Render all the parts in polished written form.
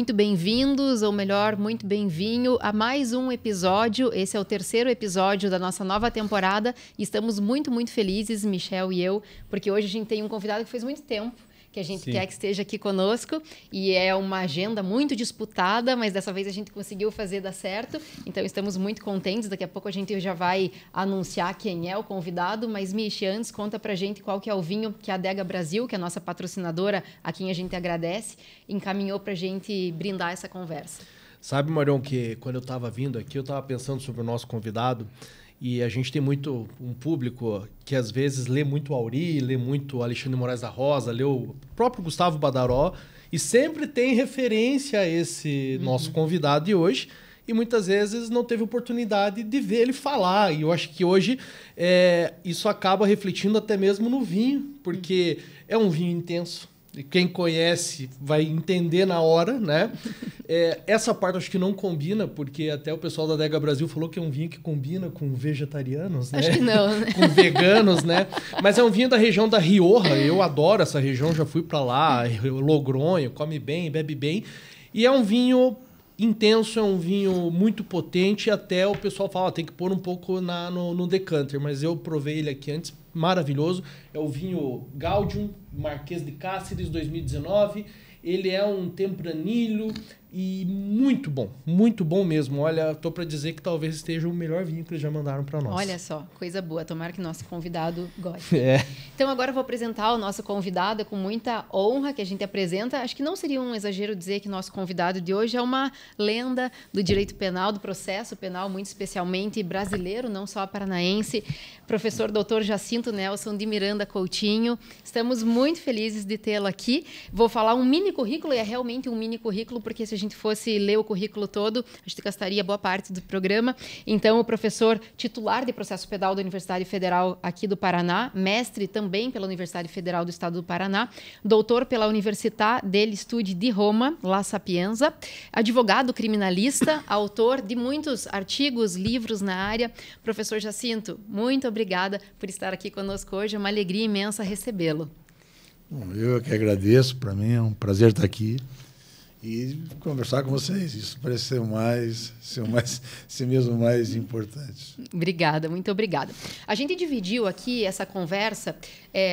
muito bem-vindos, ou melhor, muito bem-vindo a mais um episódio. Esse é o terceiro episódio da nossa nova temporada e estamos muito, muito felizes, Michel e eu, porque hoje a gente tem um convidado que faz muito tempo que a gente quer que esteja aqui conosco e é uma agenda muito disputada, mas dessa vez a gente conseguiu fazer dar certo, então estamos muito contentes. Daqui a pouco a gente já vai anunciar quem é o convidado, mas Mich, antes conta pra gente qual que é o vinho que a Adega Brasil, que é a nossa patrocinadora, a quem a gente agradece, encaminhou pra gente brindar essa conversa. Sabe, Marion, que quando eu estava vindo aqui, eu estava pensando sobre o nosso convidado. E a gente tem muito um público que às vezes lê muito Auri, lê muito Alexandre Moraes da Rosa, lê o próprio Gustavo Badaró e sempre tem referência a esse nosso convidado de hoje e muitas vezes não teve oportunidade de ver ele falar. E eu acho que hoje isso acaba refletindo até mesmo no vinho, porque é um vinho intenso. E quem conhece vai entender na hora, né? Essa parte acho que não combina, porque até o pessoal da Adega Brasil falou que é um vinho que combina com vegetarianos, né? Acho que não, né? Com veganos, né? Mas é um vinho da região da Rioja. Eu adoro essa região, já fui para lá. Logronho, come bem, bebe bem. E é um vinho intenso, é um vinho muito potente. Até o pessoal fala, tem que pôr um pouco no decanter. Mas eu provei ele aqui antes, maravilhoso. É o vinho Gaudium, Marquês de Cáceres, 2019. Ele é um tempranillo e muito bom mesmo. Olha, tô para dizer que talvez esteja o melhor vinho que eles já mandaram para nós. Olha só, coisa boa. Tomara que nosso convidado goste. É. Então agora eu vou apresentar o nosso convidado com muita honra que a gente apresenta. Acho que não seria um exagero dizer que nosso convidado de hoje é uma lenda do direito penal, do processo penal, muito especialmente brasileiro, não só paranaense. Professor Dr. Jacinto Nelson de Miranda Coutinho. Estamos muito felizes de tê-lo aqui. Vou falar um mini currículo, e é realmente um mini currículo, porque se a gente fosse ler o currículo todo, a gente gastaria boa parte do programa. Então, o professor titular de processo penal da Universidade Federal aqui do Paraná, mestre também pela Universidade Federal do Estado do Paraná, doutor pela Università degli Studi di Roma, La Sapienza, advogado criminalista, autor de muitos artigos, livros na área. Professor Jacinto, muito obrigada por estar aqui conosco hoje. É uma alegria imensa recebê-lo. Bom, eu que agradeço. Para mim é um prazer estar aqui e conversar com vocês. Isso parece ser mesmo mais importante. Obrigada, muito obrigada. A gente dividiu aqui essa conversa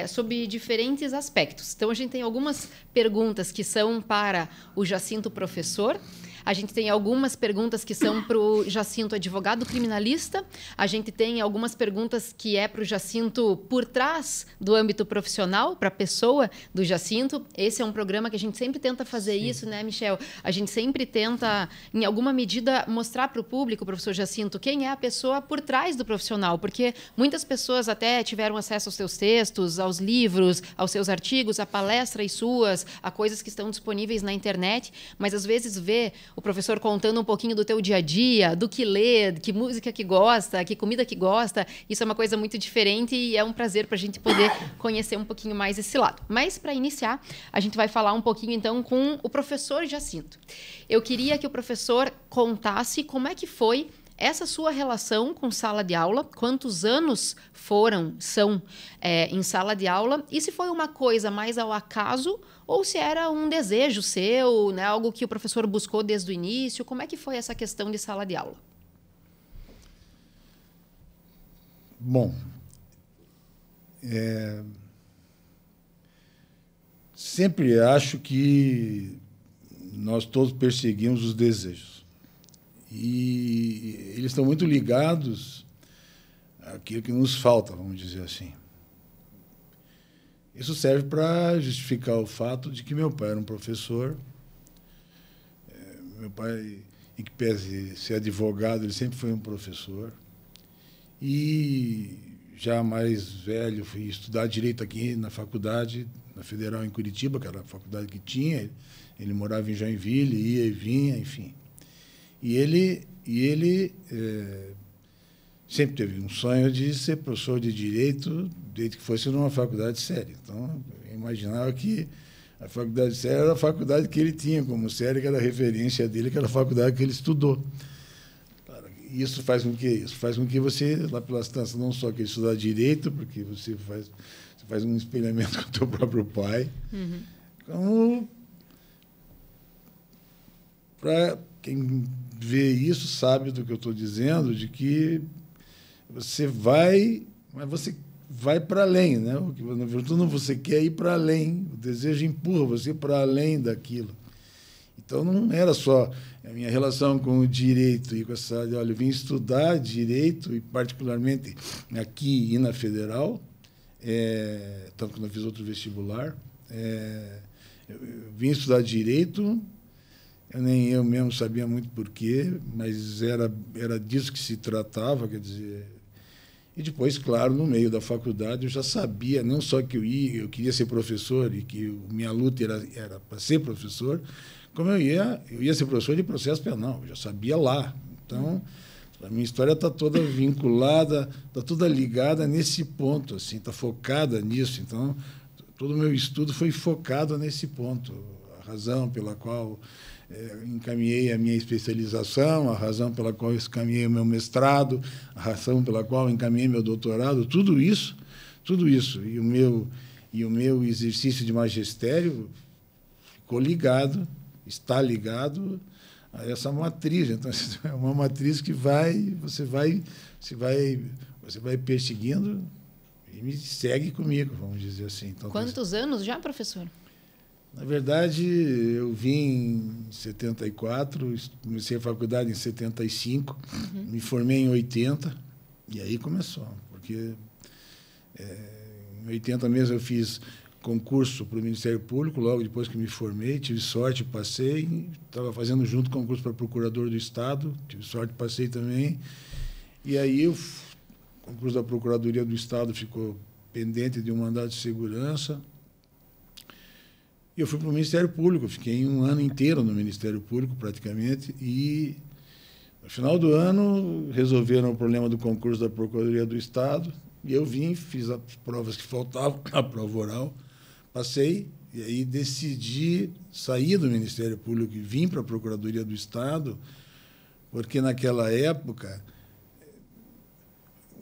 sobre diferentes aspectos. Então, a gente tem algumas perguntas que são para o Jacinto professor. A gente tem algumas perguntas que são para o Jacinto advogado criminalista. A gente tem algumas perguntas que é para o Jacinto por trás do âmbito profissional, para a pessoa do Jacinto. Esse é um programa que a gente sempre tenta fazer isso, né, Michel? A gente sempre tenta, em alguma medida, mostrar para o público, professor Jacinto, quem é a pessoa por trás do profissional, porque muitas pessoas até tiveram acesso aos seus textos, aos livros, aos seus artigos, a palestras suas, a coisas que estão disponíveis na internet, mas às vezes vê o professor contando um pouquinho do teu dia a dia, do que lê, que música que gosta, que comida que gosta. Isso é uma coisa muito diferente e é um prazer para a gente poder conhecer um pouquinho mais esse lado. Mas, para iniciar, a gente vai falar um pouquinho, então, com o professor Jacinto. Eu queria que o professor contasse como é que foi essa sua relação com sala de aula, quantos anos são em sala de aula, e se foi uma coisa mais ao acaso ou se era um desejo seu, né, algo que o professor buscou desde o início. Como é que foi essa questão de sala de aula? Bom, sempre acho que nós todos perseguimos os desejos. E eles estão muito ligados àquilo que nos falta, vamos dizer assim. Isso serve para justificar o fato de que meu pai era um professor. Meu pai, em que pese ser advogado, ele sempre foi um professor. E, já mais velho, fui estudar Direito aqui na faculdade, na Federal em Curitiba, que era a faculdade que tinha. Ele morava em Joinville, ia e vinha, enfim. E ele sempre teve um sonho de ser professor de Direito, desde que fosse numa faculdade séria. Então, eu imaginava que a faculdade séria era a faculdade que ele tinha como séria, que era a referência dele, que era a faculdade que ele estudou. Claro, isso faz com que isso faz com que você, lá pela distância, não só queira estudar Direito, porque você faz um espelhamento com o teu próprio pai, como para quem vê isso sabe do que eu estou dizendo, de que você vai, mas você vai para além, né? O que na verdade você quer ir para além, o desejo empurra você para além daquilo. Então não era só a minha relação com o direito e com essa, olha, eu vim estudar direito e particularmente aqui e na Federal, tanto que eu fiz outro vestibular, eu vim estudar direito. Nem eu mesmo sabia muito porquê, mas era disso que se tratava, quer dizer. E depois, claro, no meio da faculdade, eu já sabia, não só que eu queria ser professor e que minha luta era para ser professor, como eu ia ser professor de processo penal, eu já sabia lá. Então, a minha história está toda vinculada, está toda ligada nesse ponto, assim, está focada nisso. Então, todo o meu estudo foi focado nesse ponto, a razão pela qual encaminhei a minha especialização, a razão pela qual encaminhei o meu mestrado, a razão pela qual encaminhei meu doutorado, tudo isso. E o meu exercício de magistério ficou ligado, está ligado a essa matriz. Então, é uma matriz que você vai perseguindo e me segue comigo, vamos dizer assim. Então, quantos anos já, professor? Na verdade, eu vim em 74, comecei a faculdade em 75, me formei em 80, e aí começou. Porque em 80 mesmo eu fiz concurso para o Ministério Público, logo depois que me formei, tive sorte, passei, estava fazendo junto concurso para procurador do Estado, tive sorte, passei também, e aí o concurso da Procuradoria do Estado ficou pendente de um mandado de segurança. Eu fui para o Ministério Público, fiquei um ano inteiro no Ministério Público, praticamente, e no final do ano resolveram o problema do concurso da Procuradoria do Estado, e eu vim, fiz as provas que faltavam, a prova oral, passei, e aí decidi sair do Ministério Público e vim para a Procuradoria do Estado, porque naquela época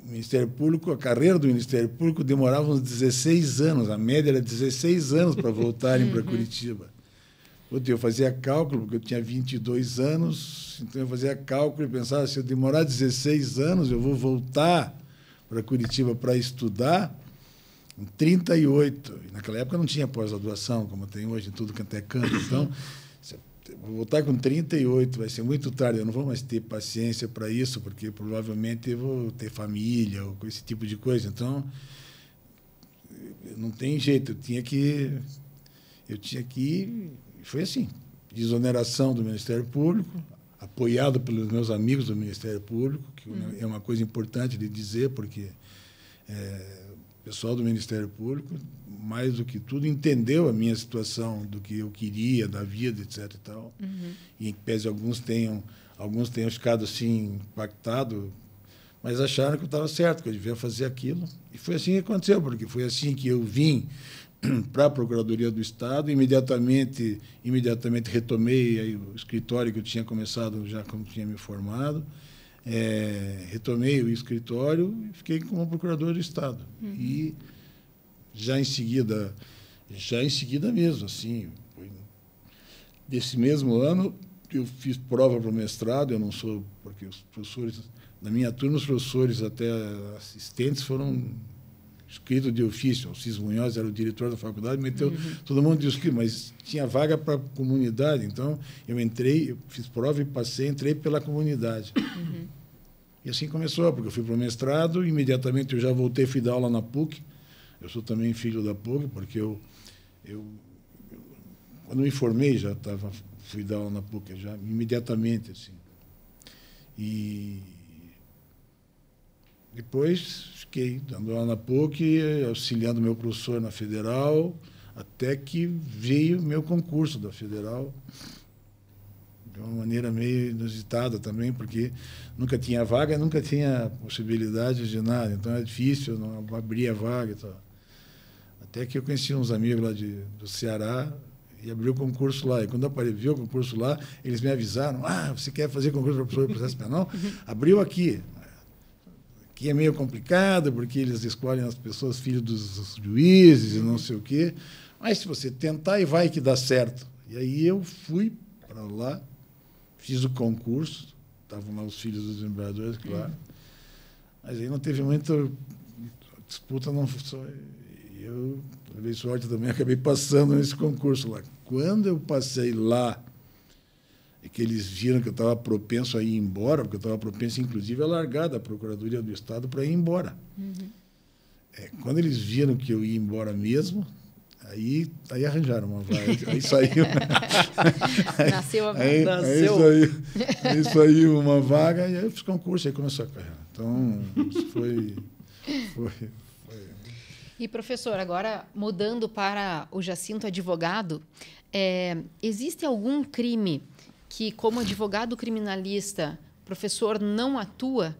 o Ministério Público, a carreira do Ministério Público demorava uns 16 anos, a média era 16 anos para voltarem para Curitiba. Eu fazia cálculo, porque eu tinha 22 anos, então eu fazia cálculo e pensava, se eu demorar 16 anos, eu vou voltar para Curitiba para estudar em 38. E naquela época não tinha pós-graduação, como tem hoje, em tudo quanto é canto. Então, vou voltar com 38, vai ser muito tarde, eu não vou mais ter paciência para isso, porque provavelmente eu vou ter família ou esse tipo de coisa. Então, não tem jeito, eu tinha que ir. Foi assim, desoneração do Ministério Público, apoiado pelos meus amigos do Ministério Público, que é uma coisa importante de dizer, porque o pessoal do Ministério Público, mais do que tudo, entendeu a minha situação, do que eu queria, da vida, etc. E tal. E em que pese alguns tenham ficado assim, impactados, mas acharam que eu estava certo, que eu devia fazer aquilo. E foi assim que aconteceu, porque foi assim que eu vim para a Procuradoria do Estado, imediatamente retomei aí o escritório que eu tinha começado já quando tinha me formado, retomei o escritório e fiquei como procurador do Estado. E já em seguida mesmo, assim, desse mesmo ano, eu fiz prova para o mestrado, eu não sou, porque os professores, na minha turma, os professores até assistentes foram inscritos de ofício. O Cis Munhoz era o diretor da faculdade, meteu todo mundo de inscrito, mas tinha vaga para a comunidade, então eu entrei, eu fiz prova e passei, entrei pela comunidade. E assim começou, porque eu fui para o mestrado, imediatamente eu já voltei, fui dar aula na PUC. Eu sou também filho da PUC, porque eu quando me formei, fui dar aula na PUC, já imediatamente, assim. E depois fiquei dando aula na PUC, auxiliando meu professor na Federal, até que veio meu concurso da Federal, de uma maneira meio inusitada também, porque nunca tinha vaga, nunca tinha possibilidade de nada, então era difícil, não abria vaga e tal. Até que eu conheci uns amigos lá do Ceará e abri o concurso lá. E quando viu o concurso lá, eles me avisaram, você quer fazer concurso para professor de processo penal? Abriu aqui. Aqui é meio complicado, porque eles escolhem as pessoas filhos dos juízes e não sei o quê. Mas se você tentar, e vai que dá certo. E aí eu fui para lá fiz o concurso, estavam lá os filhos dos desembargadores, claro, mas aí não teve muita disputa, não foi. Eu levei sorte também, acabei passando nesse concurso lá. Quando eu passei lá, e que eles viram que eu estava propenso a ir embora, porque eu estava propenso, inclusive, a largar da Procuradoria do Estado para ir embora. Quando eles viram que eu ia embora mesmo, aí arranjaram uma vaga. Aí saiu. Nasceu a aí saiu uma vaga, e aí eu fiz concurso, aí começou a carreira. Então, isso foi. E, professor, agora mudando para o Jacinto advogado, existe algum crime que, como advogado criminalista, o professor não atua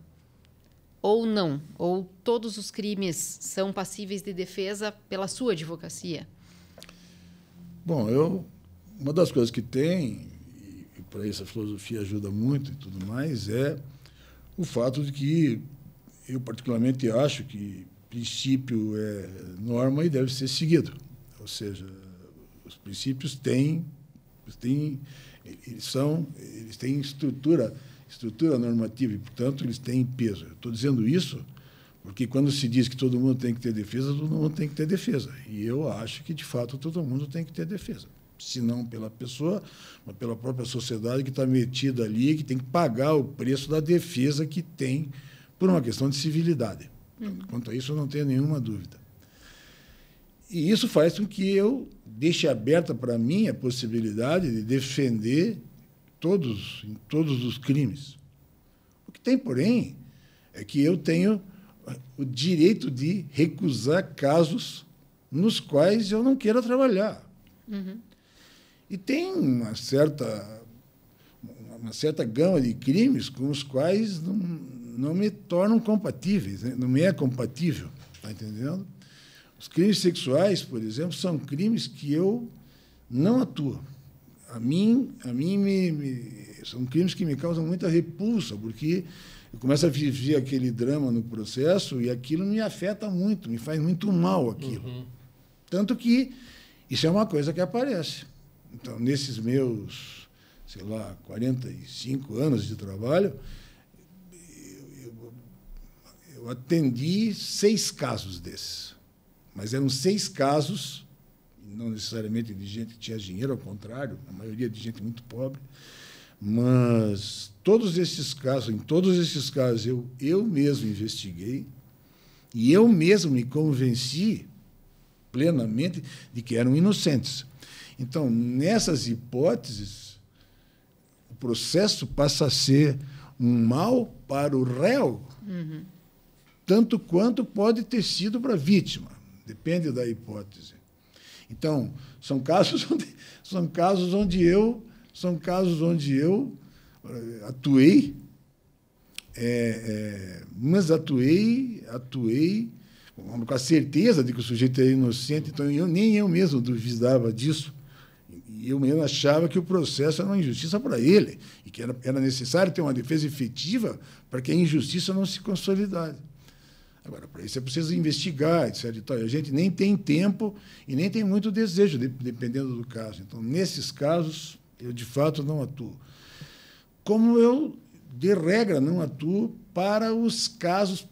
ou não? Ou todos os crimes são passíveis de defesa pela sua advocacia? Bom, uma das coisas que tem, e para isso a filosofia ajuda muito e tudo mais, é o fato de que eu particularmente acho que princípio é norma e deve ser seguido. Ou seja, os princípios eles têm estrutura normativa e, portanto, eles têm peso. Eu estou dizendo isso porque quando se diz que todo mundo tem que ter defesa, todo mundo tem que ter defesa. E eu acho que, de fato, todo mundo tem que ter defesa. Se não pela pessoa, mas pela própria sociedade que está metida ali, que tem que pagar o preço da defesa que tem por uma questão de civilidade. Quanto a isso, eu não tenho nenhuma dúvida. E isso faz com que eu deixe aberta para mim a possibilidade de defender em todos os crimes. O que tem, porém, é que eu tenho o direito de recusar casos nos quais eu não queira trabalhar. E tem uma certa gama de crimes com os quais não me tornam compatíveis, né? Não me é compatível, está entendendo? Os crimes sexuais, por exemplo, são crimes que eu não atuo. A mim são crimes que me causam muita repulsa, porque eu começo a viver aquele drama no processo e aquilo me afeta muito, me faz muito mal aquilo. Tanto que isso é uma coisa que aparece. Então, nesses meus, 45 anos de trabalho, eu atendi 6 casos desses. Mas eram 6 casos, não necessariamente de gente que tinha dinheiro, ao contrário, a maioria de gente muito pobre. Mas em todos esses casos, eu mesmo investiguei e eu mesmo me convenci plenamente de que eram inocentes. Então, nessas hipóteses, o processo passa a ser um mal para o réu, tanto quanto pode ter sido para a vítima. Depende da hipótese. Então, são casos onde eu atuei, mas atuei com a certeza de que o sujeito era inocente, então nem eu mesmo duvidava disso. E eu mesmo achava que o processo era uma injustiça para ele e que era necessário ter uma defesa efetiva para que a injustiça não se consolidasse. Agora, para isso é preciso investigar, etc. E tal. A gente nem tem tempo e nem tem muito desejo, dependendo do caso. Então, nesses casos, eu, de fato, não atuo. Como eu, de regra, não atuo para os casos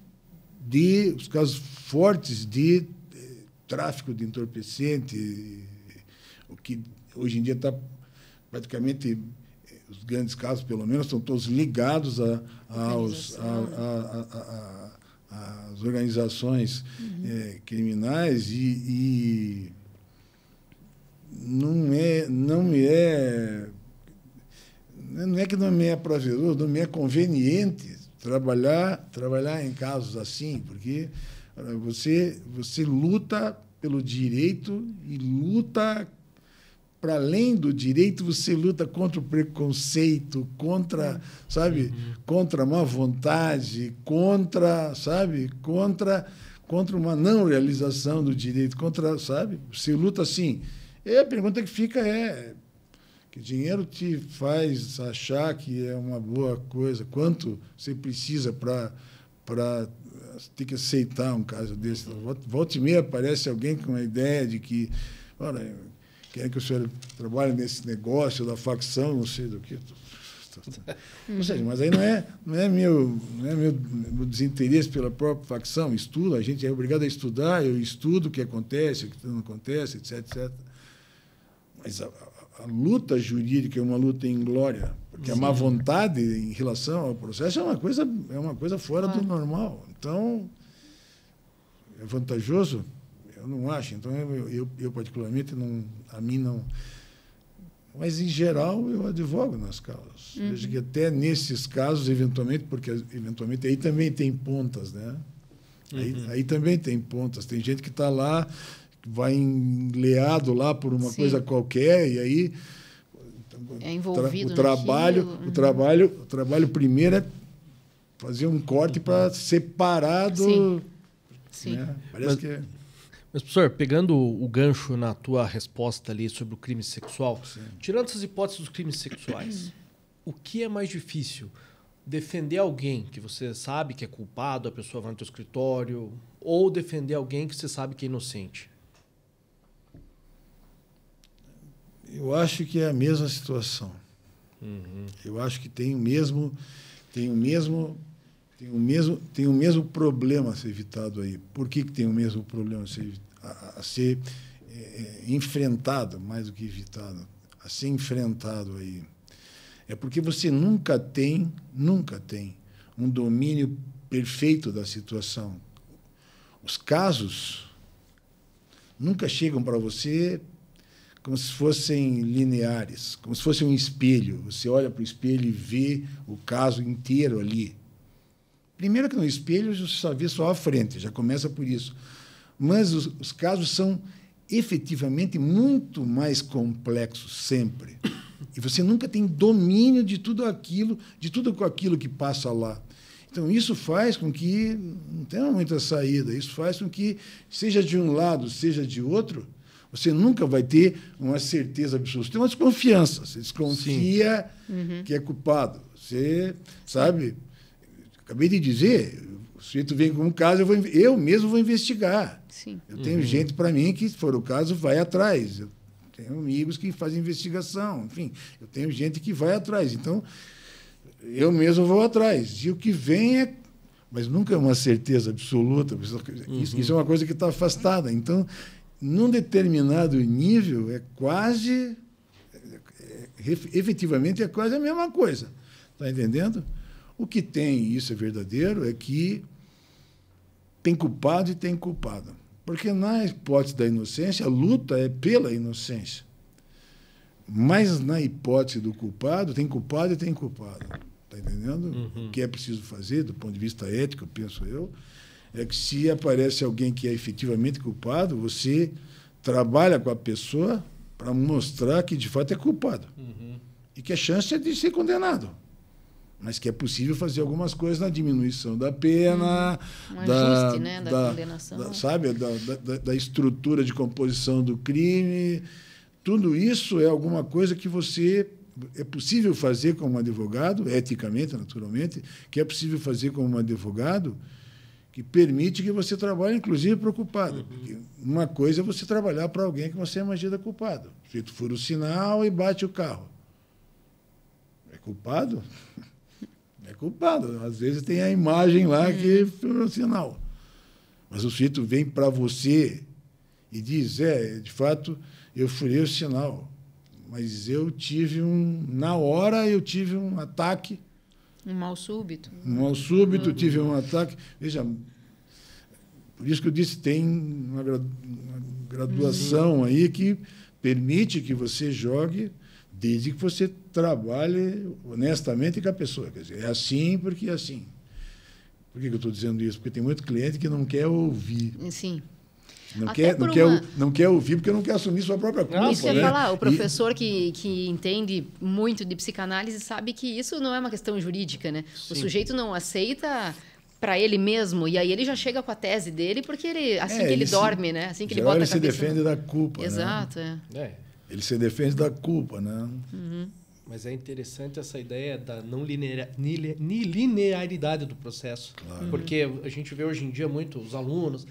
fortes de tráfico de entorpecente, o que hoje em dia está praticamente, os grandes casos, pelo menos, estão todos ligados às organizações criminais e não é que não me é prazeroso, não me é conveniente trabalhar em casos assim, porque você luta pelo direito e luta para além do direito, você luta contra o preconceito, contra a má vontade, contra uma não realização do direito, você luta assim. E a pergunta que fica é: que dinheiro te faz achar que é uma boa coisa? Quanto você precisa para ter que aceitar um caso desse? Volta e meia aparece alguém com a ideia de que, olha, quer que o senhor trabalhe nesse negócio da facção, não sei do que. Ou seja, mas aí não é meu desinteresse pela própria facção. Estudo, a gente é obrigado a estudar, eu estudo o que acontece, o que não acontece, etc, etc. Mas a luta jurídica é uma luta inglória, porque a má vontade em relação ao processo é uma coisa fora do normal. Então, é vantajoso? Eu não acho. Então, eu particularmente, a mim não... Mas, em geral, eu advogo nas causas. Vejo que até nesses casos, eventualmente, porque eventualmente aí também tem pontas, né? Aí também tem pontas. Tem gente que está lá, vai enleado lá por uma coisa qualquer, e aí é envolvido o trabalho primeiro é fazer um corte para separar do... Sim. Né? Parece que... Mas, professor, pegando o gancho na tua resposta ali sobre o crime sexual, tirando essas hipóteses dos crimes sexuais, o que é mais difícil? Defender alguém que você sabe que é culpado, a pessoa vai no teu escritório, ou defender alguém que você sabe que é inocente? Eu acho que é a mesma situação. Eu acho que tem o mesmo problema a ser evitado aí. Por que tem o mesmo problema a ser enfrentado, mais do que evitado, a ser enfrentado aí? É porque você nunca tem um domínio perfeito da situação. Os casos nunca chegam para você como se fossem lineares, como se fosse um espelho. Você olha para o espelho e vê o caso inteiro ali. Primeiro que no espelho você só vê só a frente, já começa por isso. Mas os casos são efetivamente muito mais complexos sempre. E você nunca tem domínio de tudo aquilo que passa lá. Então, isso faz com que não tenha muita saída. Isso faz com que, seja de um lado, seja de outro, você nunca vai ter uma certeza absoluta. Você tem uma desconfiança. Você desconfia que é culpado. Você sabe... Acabei de dizer, o sujeito vem com um caso, eu mesmo vou investigar. Sim. Eu tenho gente para mim que, se for o caso, vai atrás. Eu tenho amigos que fazem investigação. Enfim, eu tenho gente que vai atrás. Então, eu mesmo vou atrás. E o que vem é... Mas nunca é uma certeza absoluta. Isso é uma coisa que está afastada. Então, num determinado nível, efetivamente, é quase a mesma coisa. Está entendendo? O que tem, isso é verdadeiro, é que tem culpado e tem culpado. Porque, na hipótese da inocência, a luta é pela inocência. Mas, na hipótese do culpado, tem culpado e tem culpado. Está entendendo? O que é preciso fazer, do ponto de vista ético, penso eu, é que, se aparece alguém que é efetivamente culpado, você trabalha com a pessoa para mostrar que, de fato, é culpado. E que a chance é de ser condenado. Mas que é possível fazer algumas coisas na diminuição da pena, ajuste, né, da condenação. Da estrutura de composição do crime. Tudo isso é alguma coisa que é possível fazer como advogado, eticamente, naturalmente, que é possível fazer como advogado, que permite que você trabalhe, inclusive, para o culpado. Uma coisa é você trabalhar para alguém que você imagina culpado. O sujeito fura o sinal e bate o carro. É culpado? É culpado. Às vezes tem a imagem lá que foi o sinal. Mas o sujeito vem para você e diz, de fato, eu furei o sinal. Mas na hora eu tive um ataque. Um mal súbito. Tive um ataque. Veja, por isso que eu disse, tem uma graduação aí que permite que você jogue, desde que você trabalhe honestamente com a pessoa. Quer dizer, é assim porque é assim. Por que eu estou dizendo isso? Porque tem muito cliente que não quer ouvir. Sim. Não quer ouvir porque não quer assumir sua própria culpa. Isso que eu ia falar. O professor que entende muito de psicanálise sabe que isso não é uma questão jurídica, né? Sim. O sujeito não aceita para ele mesmo, e aí ele já chega com a tese dele, porque ele dorme, né? Assim que ele bota a cabeça... Ele se defende da culpa. Exato, né? Ele se defende da culpa, né? Mas é interessante essa ideia da não linearidade do processo. Claro. Porque a gente vê hoje em dia muito os alunos...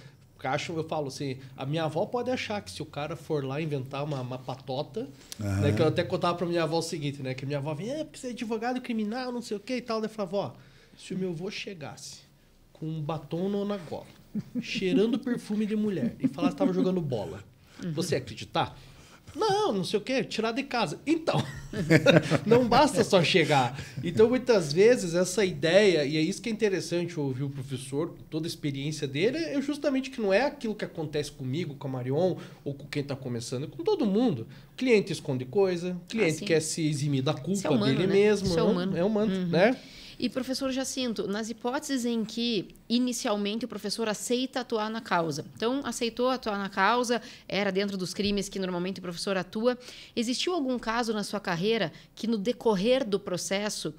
acham, eu falo assim, a minha avó pode achar que se o cara for lá inventar uma patota, né, que eu até contava pra minha avó o seguinte, né, que minha avó vinha, porque você é advogado criminal, não sei o que e tal, daí eu falava, ó, se o meu avô chegasse com um batom na gola, cheirando perfume de mulher e falasse que estava jogando bola, você ia acreditar? Não sei o quê, tirar de casa. Então, não basta só chegar. Então, muitas vezes, essa ideia, e é isso que é interessante ouvir o professor, toda a experiência dele, é justamente que não é aquilo que acontece comigo, com a Marion, ou com quem está começando, é com todo mundo. O cliente esconde coisa, o cliente quer se eximir da culpa humano, dele né? mesmo. Isso é humano. É humano, né? E, professor Jacinto, nas hipóteses em que, inicialmente, o professor aceita atuar na causa, então, aceitou atuar na causa, era dentro dos crimes que normalmente o professor atua, existiu algum caso na sua carreira que, no decorrer do processo,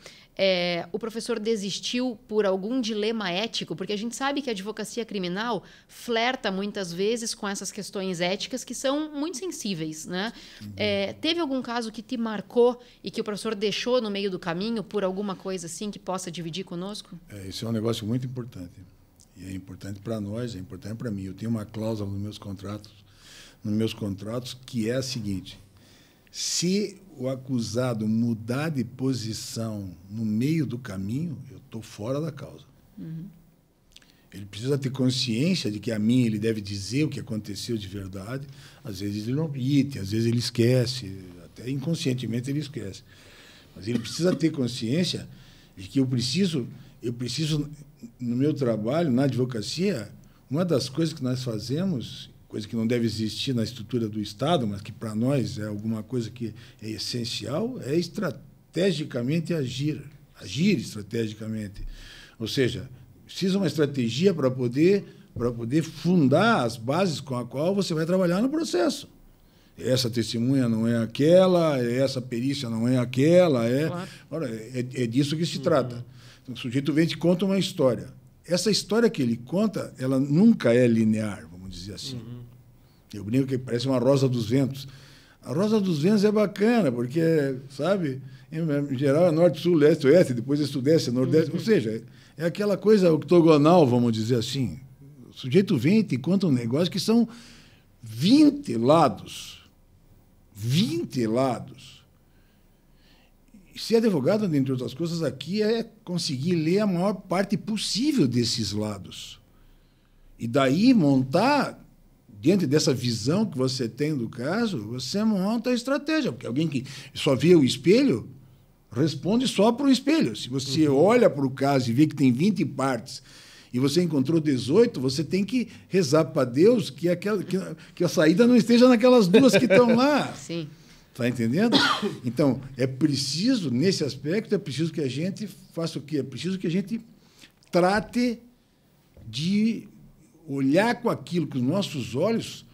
o professor desistiu por algum dilema ético? Porque a gente sabe que a advocacia criminal flerta muitas vezes com essas questões éticas que são muito sensíveis, né? Teve algum caso que te marcou e que o professor deixou no meio do caminho por alguma coisa assim que possa dividir conosco? Isso é um negócio muito importante. E é importante para nós, é importante para mim. Eu tenho uma cláusula nos meus contratos que é a seguinte: se o acusado mudar de posição no meio do caminho, eu estou fora da causa. Ele precisa ter consciência de que a mim ele deve dizer o que aconteceu de verdade. Às vezes ele não omite, às vezes ele esquece, até inconscientemente ele esquece. Mas ele precisa ter consciência de que eu preciso, no meu trabalho, na advocacia, uma das coisas que nós fazemos, coisa que não deve existir na estrutura do Estado, mas que para nós é alguma coisa que é essencial, é estrategicamente agir estrategicamente. Ou seja, precisa uma estratégia para poder fundar as bases com a qual você vai trabalhar no processo. Essa testemunha não é aquela, essa perícia não é aquela, Claro. Ora, é disso que se trata. Então, o sujeito vem e te conta uma história. Essa história que ele conta, ela nunca é linear, vamos dizer assim. Eu brinco que parece uma rosa dos ventos. A rosa dos ventos é bacana, porque, sabe, em geral é norte, sul, leste, oeste, depois é sudeste, nordeste, ou seja, é aquela coisa octogonal, vamos dizer assim. O sujeito vem e te conta um negócio que são 20 lados. 20 lados. Ser advogado, dentre outras coisas, aqui é conseguir ler a maior parte possível desses lados. E daí montar, diante dessa visão que você tem do caso, você monta a estratégia. Porque alguém que só vê o espelho, responde só para o espelho. Se você olha para o caso e vê que tem 20 partes e você encontrou 18, você tem que rezar para Deus que a saída não esteja naquelas duas que estão lá. Sim. Está entendendo? Então, é preciso, nesse aspecto, é preciso que a gente faça o quê? É preciso que a gente trate de olhar com aquilo com os nossos olhos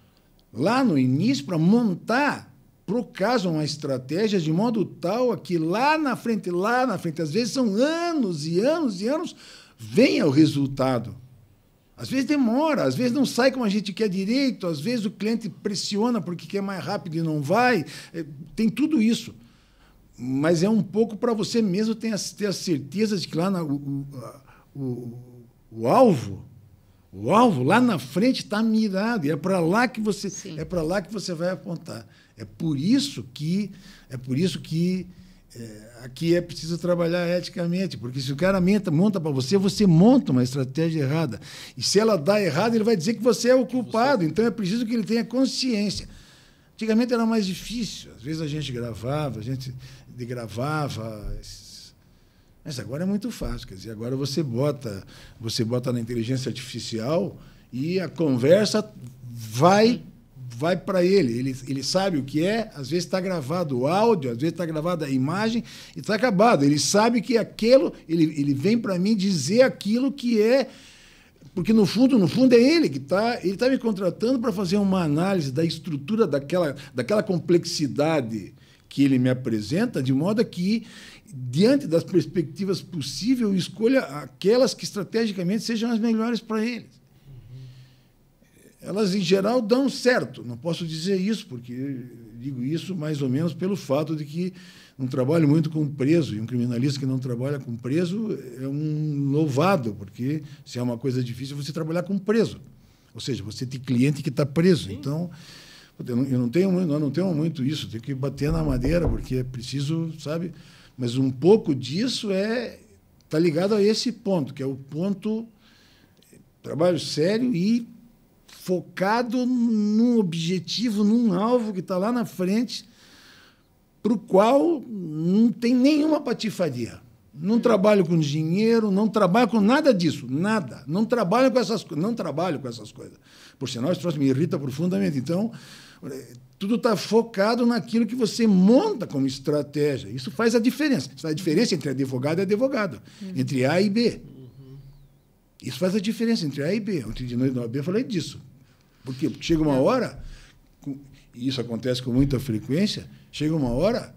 lá no início para montar para o caso uma estratégia de modo tal a que lá na frente, às vezes são anos e anos e anos, venha o resultado. Às vezes demora, às vezes não sai como a gente quer direito, às vezes o cliente pressiona porque quer mais rápido e não vai. Tem tudo isso. Mas é um pouco para você mesmo ter a certeza de que lá o alvo lá na frente está mirado, e é para lá que você vai apontar. É por isso que aqui é preciso trabalhar eticamente, porque se o cara monta para você, você monta uma estratégia errada. E se ela dá errado, ele vai dizer que você é o culpado. Então, é preciso que ele tenha consciência. Antigamente era mais difícil. Às vezes a gente gravava, mas agora é muito fácil. Quer dizer, agora você bota na inteligência artificial e a conversa vai para ele. Ele sabe o que é, às vezes está gravado o áudio, às vezes está gravada a imagem e está acabado. Ele sabe que aquilo, ele vem para mim dizer aquilo que é, porque no fundo é ele que ele está me contratando para fazer uma análise da estrutura daquela complexidade que ele me apresenta, de modo que, diante das perspectivas possíveis, eu escolha aquelas que estrategicamente sejam as melhores para ele. Elas, em geral, dão certo. Não posso dizer isso, porque digo isso mais ou menos pelo fato de que não trabalho muito com preso, e um criminalista que não trabalha com preso é um louvado, porque se é uma coisa difícil você trabalhar com preso. Ou seja, você tem cliente que está preso. Sim. Então, nós não temos muito isso. Tem que bater na madeira, porque é preciso, sabe? Mas um pouco disso está ligado a esse ponto, que é o ponto trabalho sério e focado num objetivo, num alvo que está lá na frente, para o qual não tem nenhuma patifaria. Não trabalho com dinheiro, não trabalho com nada disso, nada. Não trabalho com essas coisas. Por sinal, isso me irrita profundamente. Então, tudo está focado naquilo que você monta como estratégia. Isso faz a diferença. Isso faz a diferença entre advogado e advogado, entre A e B. Isso faz a diferença entre A e B. Ontem de noite na OAB eu falei disso. Por quê? Porque chega uma hora, e isso acontece com muita frequência, chega uma hora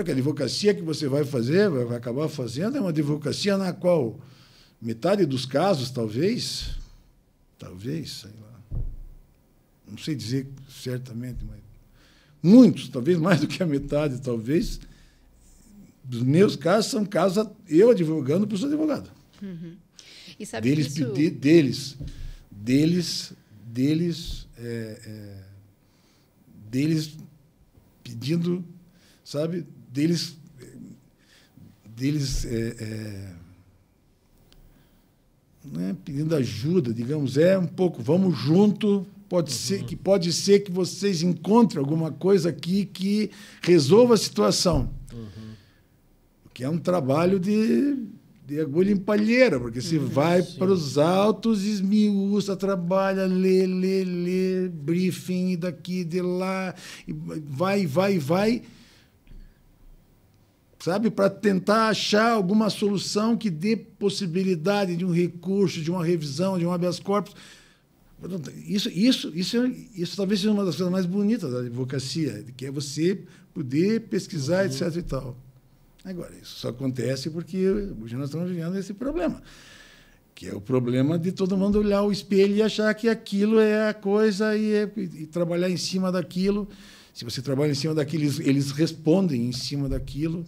que a advocacia que você vai fazer, vai acabar fazendo, é uma advocacia na qual metade dos casos, talvez, sei lá, não sei dizer certamente, mas muitos, talvez mais do que a metade, talvez, dos meus casos são casos eu advogando para os advogados. Uhum. E sabe deles pedindo, sabe, né, pedindo ajuda, digamos, um pouco, vamos junto, pode ser que vocês encontrem alguma coisa aqui que resolva a situação. Que é um trabalho de agulha em palheira, porque você vai para os autos, esmiuça, trabalha, lê, briefing daqui, de lá, e vai, sabe, para tentar achar alguma solução que dê possibilidade de um recurso, de uma revisão, de um habeas corpus. Isso talvez seja uma das coisas mais bonitas da advocacia, que é você poder pesquisar, etc. e tal. Agora, isso só acontece porque hoje nós estamos vivendo esse problema, que é o problema de todo mundo olhar o espelho e achar que aquilo é a coisa e trabalhar em cima daquilo. Se você trabalha em cima daquilo, eles respondem em cima daquilo,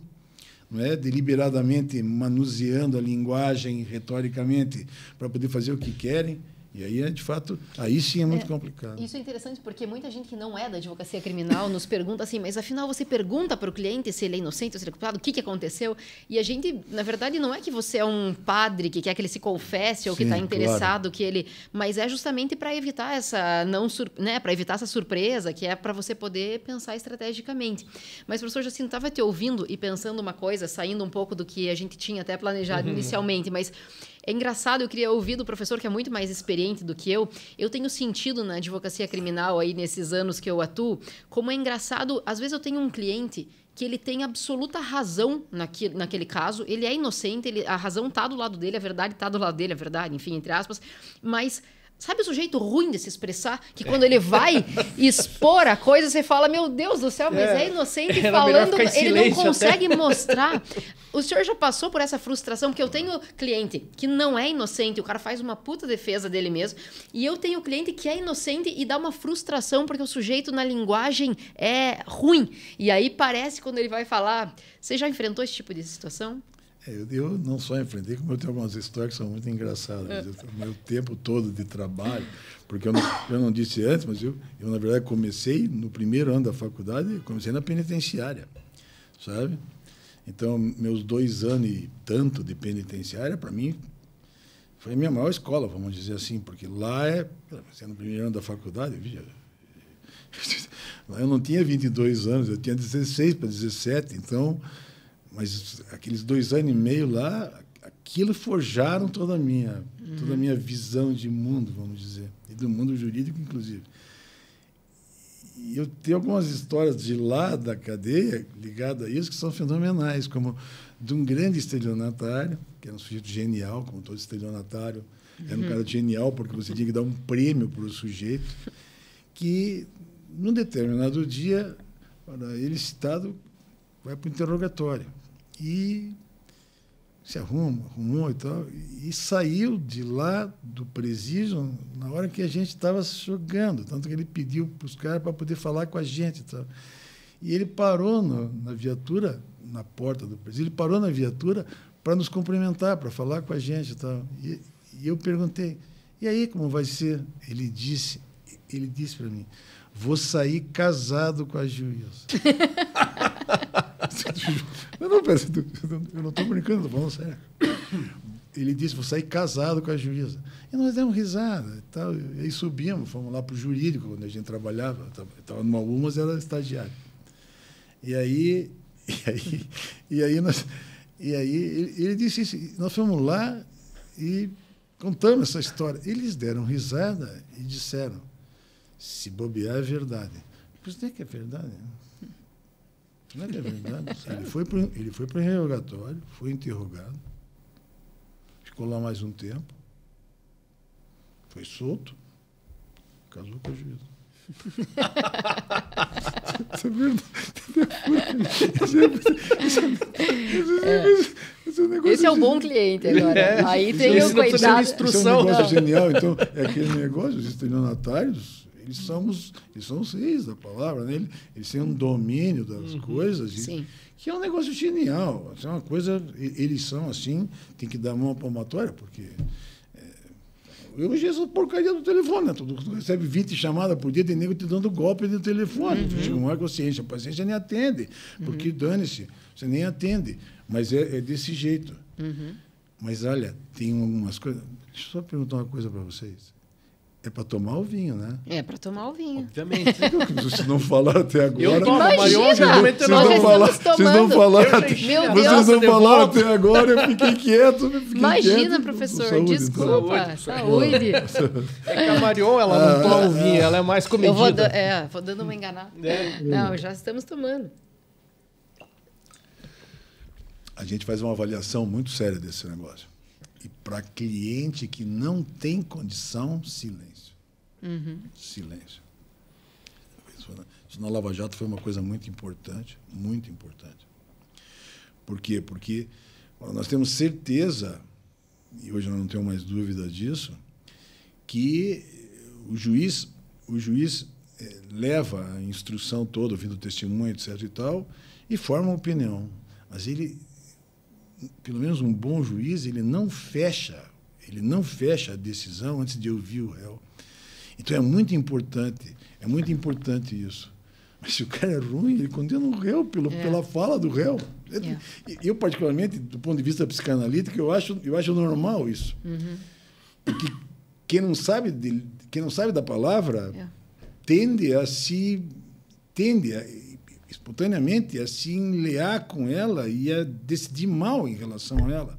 não é? Deliberadamente manuseando a linguagem retoricamente para poder fazer o que querem. E aí, de fato, aí sim é muito complicado. Isso é interessante porque muita gente que não é da advocacia criminal nos pergunta assim, mas afinal você pergunta para o cliente se ele é inocente ou se ele é culpado, o que aconteceu? E a gente, na verdade, não é que você é um padre que quer que ele se confesse ou que está interessado, claro, que ele... Mas é justamente para evitar para evitar essa surpresa, que é para você poder pensar estrategicamente. Mas, professor Jacinto, estava te ouvindo e pensando uma coisa, saindo um pouco do que a gente tinha até planejado inicialmente, mas... É engraçado, eu queria ouvir do professor, que é muito mais experiente do que eu. Eu tenho sentido na advocacia criminal, aí nesses anos que eu atuo, como é engraçado. Às vezes eu tenho um cliente que ele tem absoluta razão naquele caso, ele é inocente, a razão está do lado dele, a verdade está do lado dele, a verdade, enfim, entre aspas, mas... Sabe o sujeito ruim de se expressar? Que quando ele vai expor a coisa, você fala, meu Deus do céu, mas é inocente falando, ele não consegue mostrar. O senhor já passou por essa frustração? Porque eu tenho cliente que não é inocente, o cara faz uma puta defesa dele mesmo, e eu tenho cliente que é inocente e dá uma frustração porque o sujeito na linguagem é ruim. E aí parece, quando ele vai falar... Você já enfrentou esse tipo de situação? Eu não só enfrentei, como eu tenho algumas histórias que são muito engraçadas. O meu tempo todo de trabalho, porque eu não disse antes, mas eu, na verdade, comecei no primeiro ano da faculdade, comecei na penitenciária, sabe? Então, meus 2 anos e tanto de penitenciária, para mim, foi a minha maior escola, vamos dizer assim, porque lá sendo no primeiro ano da faculdade, lá eu não tinha 22 anos, eu tinha 16 para 17, então... Mas aqueles 2 anos e meio lá, aquilo forjaram toda a minha visão de mundo, vamos dizer, e do mundo jurídico, inclusive. E eu tenho algumas histórias de lá da cadeia ligadas a isso que são fenomenais, como de um grande estelionatário, que era um sujeito genial, como todo estelionatário, era um cara genial porque você tinha que dar um prêmio para o sujeito, que, num determinado dia, ele citado, vai para o interrogatório. E se arrumou e tal, e saiu de lá do presídio na hora que a gente estava jogando, tanto que ele pediu para os caras para poder falar com a gente e tal. E ele parou na viatura, na porta do presídio, ele parou na viatura para nos cumprimentar, para falar com a gente e tal. E eu perguntei, E aí, como vai ser? Ele disse para mim, vou sair casado com a juíza. Eu não estou brincando, estou falando sério. Ele disse, vou sair casado com a juíza. E nós demos risada. E tal. E aí subimos, fomos lá para o jurídico, onde a gente trabalhava. Estava numa UMAS, era estagiário. E aí ele disse isso. Nós fomos lá e contamos essa história. Eles deram risada e disseram, se bobear é verdade. Mas não é que é verdade? Não é que é verdade? Ele foi para o interrogatório, foi interrogado, ficou lá mais um tempo, foi solto, casou com a juíza. Isso é verdade. Esse é o bom cliente agora. Aí tem o coitado. Isso é um negócio genial. Então, é aquele negócio, os estelionatários, eles são os reis da palavra, né? Eles têm um domínio das coisas, que é um negócio genial. É uma coisa, eles são assim, tem que dar mão à palmatória, porque hoje essa porcaria do telefone, né? Tu recebe 20 chamadas por dia de nego te dando golpe no telefone. Tu chega uma consciência, a paciência nem atende, porque dane-se, você nem atende. Mas é desse jeito. Mas olha, tem algumas coisas. Deixa eu só perguntar uma coisa para vocês. É para tomar o vinho, né? É para tomar o vinho. Obviamente. Vocês não falaram até agora. Eu tomo, Imagina, vocês não falaram até agora, eu fiquei quieto. Imagina, professor, saúde, desculpa. Saúde. É que a Marion, ela não toma o vinho, ela é mais comedida. Vou dando uma enganada. Não, já estamos tomando. A gente faz uma avaliação muito séria desse negócio. E para cliente que não tem condição, silêncio. Silêncio. Isso na Lava Jato foi uma coisa muito importante, muito importante. Por quê? Porque nós temos certeza, e hoje nós não temos mais dúvida disso, que o juiz leva a instrução toda, ouvindo o testemunho, etc. e tal, e forma uma opinião. Mas ele, pelo menos um bom juiz, ele não fecha a decisão antes de ouvir o réu. Então é muito importante isso. Mas se o cara é ruim, ele condena o réu pela fala do réu. Eu, particularmente, do ponto de vista psicanalítico, eu acho normal isso. Porque quem não sabe da palavra tende espontaneamente a se enlear com ela e a decidir mal em relação a ela.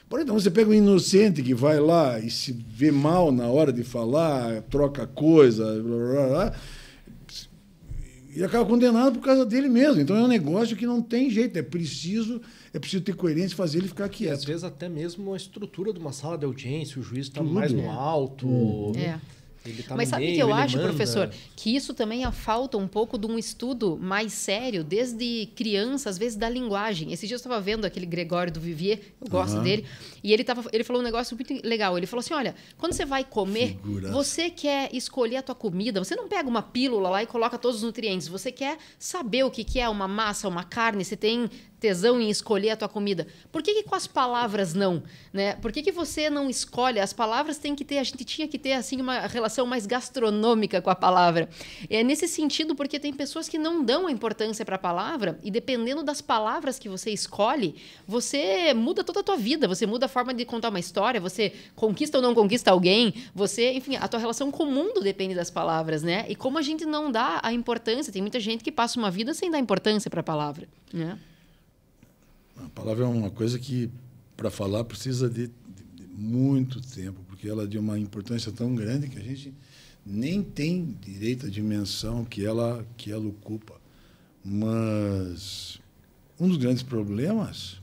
Porém, então, você pega um inocente que vai lá e se vê mal na hora de falar, troca coisa, blá, blá, blá, e acaba condenado por causa dele mesmo. Então, é um negócio que não tem jeito, é preciso ter coerência, fazer ele ficar quieto. E, às vezes, até mesmo a estrutura de uma sala de audiência, o juiz está mais no alto... Tá Mas sabe o que eu acho, professor? Que isso também falta um pouco de um estudo mais sério, desde criança, às vezes, da linguagem. Esse dia eu estava vendo aquele Gregório do Vivier, eu gosto dele, e ele falou um negócio muito legal. Ele falou assim, olha, quando você vai comer, você quer escolher a tua comida, você não pega uma pílula lá e coloca todos os nutrientes, você quer saber o que é uma massa, uma carne, você tem tesão em escolher a tua comida. Por que com as palavras não? Né? Por que você não escolhe? As palavras a gente tinha que ter assim, uma relação mais gastronômica com a palavra. É nesse sentido, porque tem pessoas que não dão a importância para a palavra e dependendo das palavras que você escolhe, você muda toda a tua vida, você muda a forma de contar uma história, você conquista ou não conquista alguém, enfim, a tua relação com o mundo depende das palavras, né? E como a gente não dá a importância, tem muita gente que passa uma vida sem dar importância para a palavra, né? A palavra é uma coisa que, para falar, precisa de muito tempo, porque ela é de uma importância tão grande que a gente nem tem direito à dimensão que ela ocupa. Mas um dos grandes problemas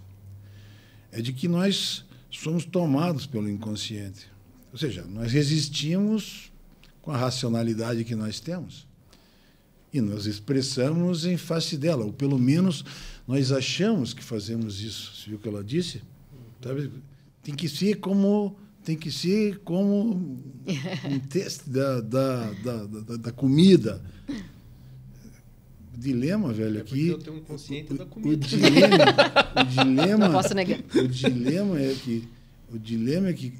é de que nós somos tomados pelo inconsciente. Ou seja, nós resistimos com a racionalidade que nós temos e nós expressamos em face dela, ou pelo menos nós achamos que fazemos isso. Você viu o que ela disse? Sabe? Tem que ser como um teste da comida. O dilema, velho, aqui... eu tenho um consciente da comida. Não posso negar. O dilema é que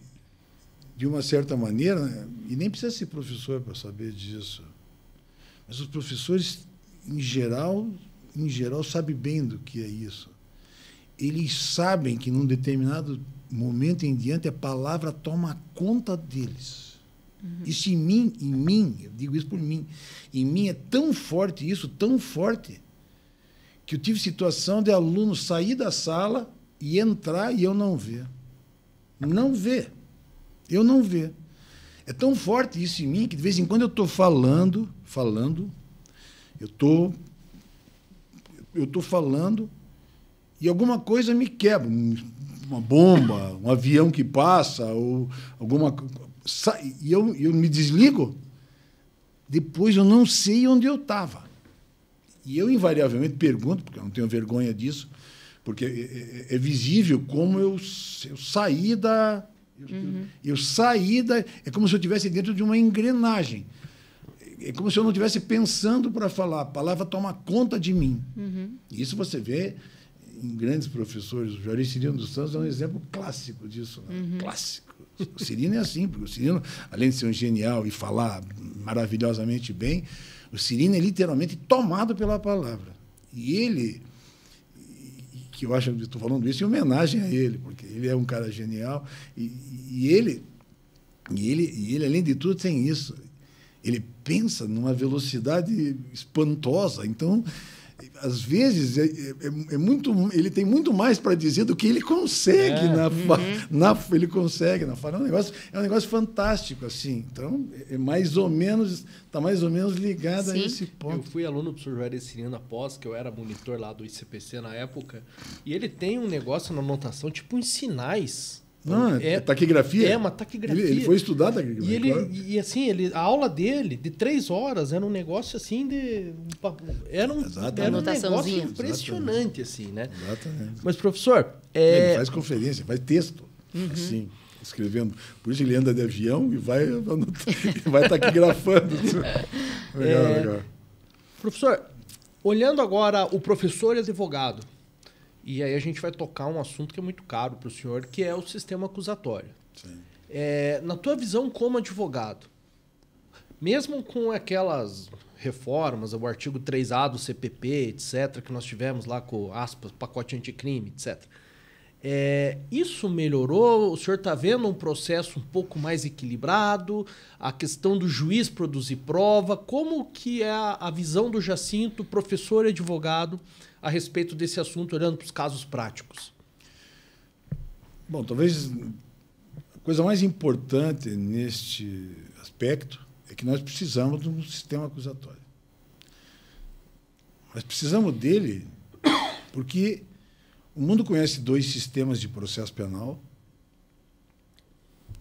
de uma certa maneira, né, e nem precisa ser professor para saber disso, mas os professores, em geral, sabem bem do que é isso. Eles sabem que, num determinado momento em diante, a palavra toma conta deles. Isso em mim, eu digo isso por mim, em mim é tão forte isso, tão forte, que eu tive situação de aluno sair da sala e entrar e eu não ver. Não ver. Eu não ver. É tão forte isso em mim que, de vez em quando, eu estou falando, eu estou falando e alguma coisa me quebra. Uma bomba, um avião que passa, ou alguma coisa. E eu me desligo, depois eu não sei onde eu estava. E eu, invariavelmente, pergunto, porque eu não tenho vergonha disso, porque é visível como eu saí da... Eu saí da... É como se eu estivesse dentro de uma engrenagem. É como se eu não estivesse pensando para falar. A palavra toma conta de mim. Isso você vê em grandes professores. O Juarez Cirino dos Santos é um exemplo clássico disso. Né? Clássico. O Cirino é assim, porque o Cirino, além de ser um genial e falar maravilhosamente bem, o Cirino é literalmente tomado pela palavra. E ele, que eu acho que estou falando isso em homenagem a ele, porque ele é um cara genial, e ele, além de tudo, tem isso. Ele pensa numa velocidade espantosa, então, às vezes, ele tem muito mais para dizer do que ele consegue ele consegue na fala. É um negócio fantástico, assim. Então, está mais ou menos ligado a esse ponto. Eu fui aluno do professor Juarez Cirino após, que eu era monitor lá do ICPC na época, e ele tem um negócio na anotação, tipo em sinais. Não, é taquigrafia? É uma taquigrafia. Ele foi estudar taquigrafia. E assim, a aula dele, de 3 horas, era um negócio assim de... Era um negócio impressionante, assim, né? Exatamente. Mas, professor... Ele faz conferência, faz texto, assim, escrevendo. Por isso ele anda de avião e vai taquigrafando. Legal. Professor, olhando agora o professor e advogado, e aí a gente vai tocar um assunto que é muito caro para o senhor, que é o sistema acusatório. Sim. Na tua visão como advogado, mesmo com aquelas reformas, o artigo 3A do CPP, etc., que nós tivemos lá com, aspas, pacote anticrime, etc., isso melhorou? O senhor está vendo um processo um pouco mais equilibrado? A questão do juiz produzir prova? Como que é a visão do Jacinto, professor e advogado, a respeito desse assunto, olhando para os casos práticos? Bom, talvez a coisa mais importante neste aspecto é que nós precisamos de um sistema acusatório. Nós precisamos dele porque o mundo conhece 2 sistemas de processo penal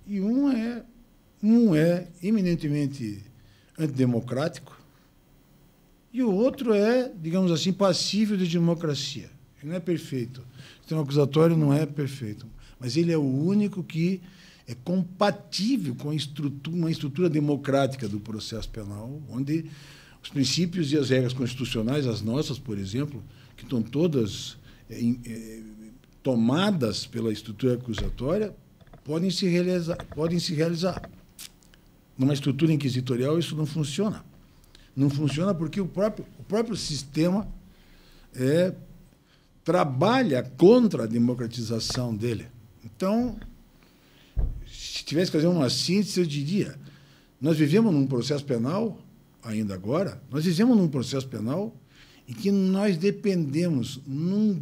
e um é eminentemente antidemocrático e o outro é, digamos assim, passível de democracia. Ele não é perfeito. O sistema acusatório não é perfeito, mas ele é o único que é compatível com uma estrutura democrática do processo penal, onde os princípios e as regras constitucionais, as nossas, por exemplo, que estão todas tomadas pela estrutura acusatória, podem se realizar. Numa estrutura inquisitorial, isso não funciona. Não funciona porque o próprio sistema trabalha contra a democratização dele. Então, se tivesse que fazer uma síntese, eu diria, nós vivemos num processo penal, ainda agora, em que nós dependemos num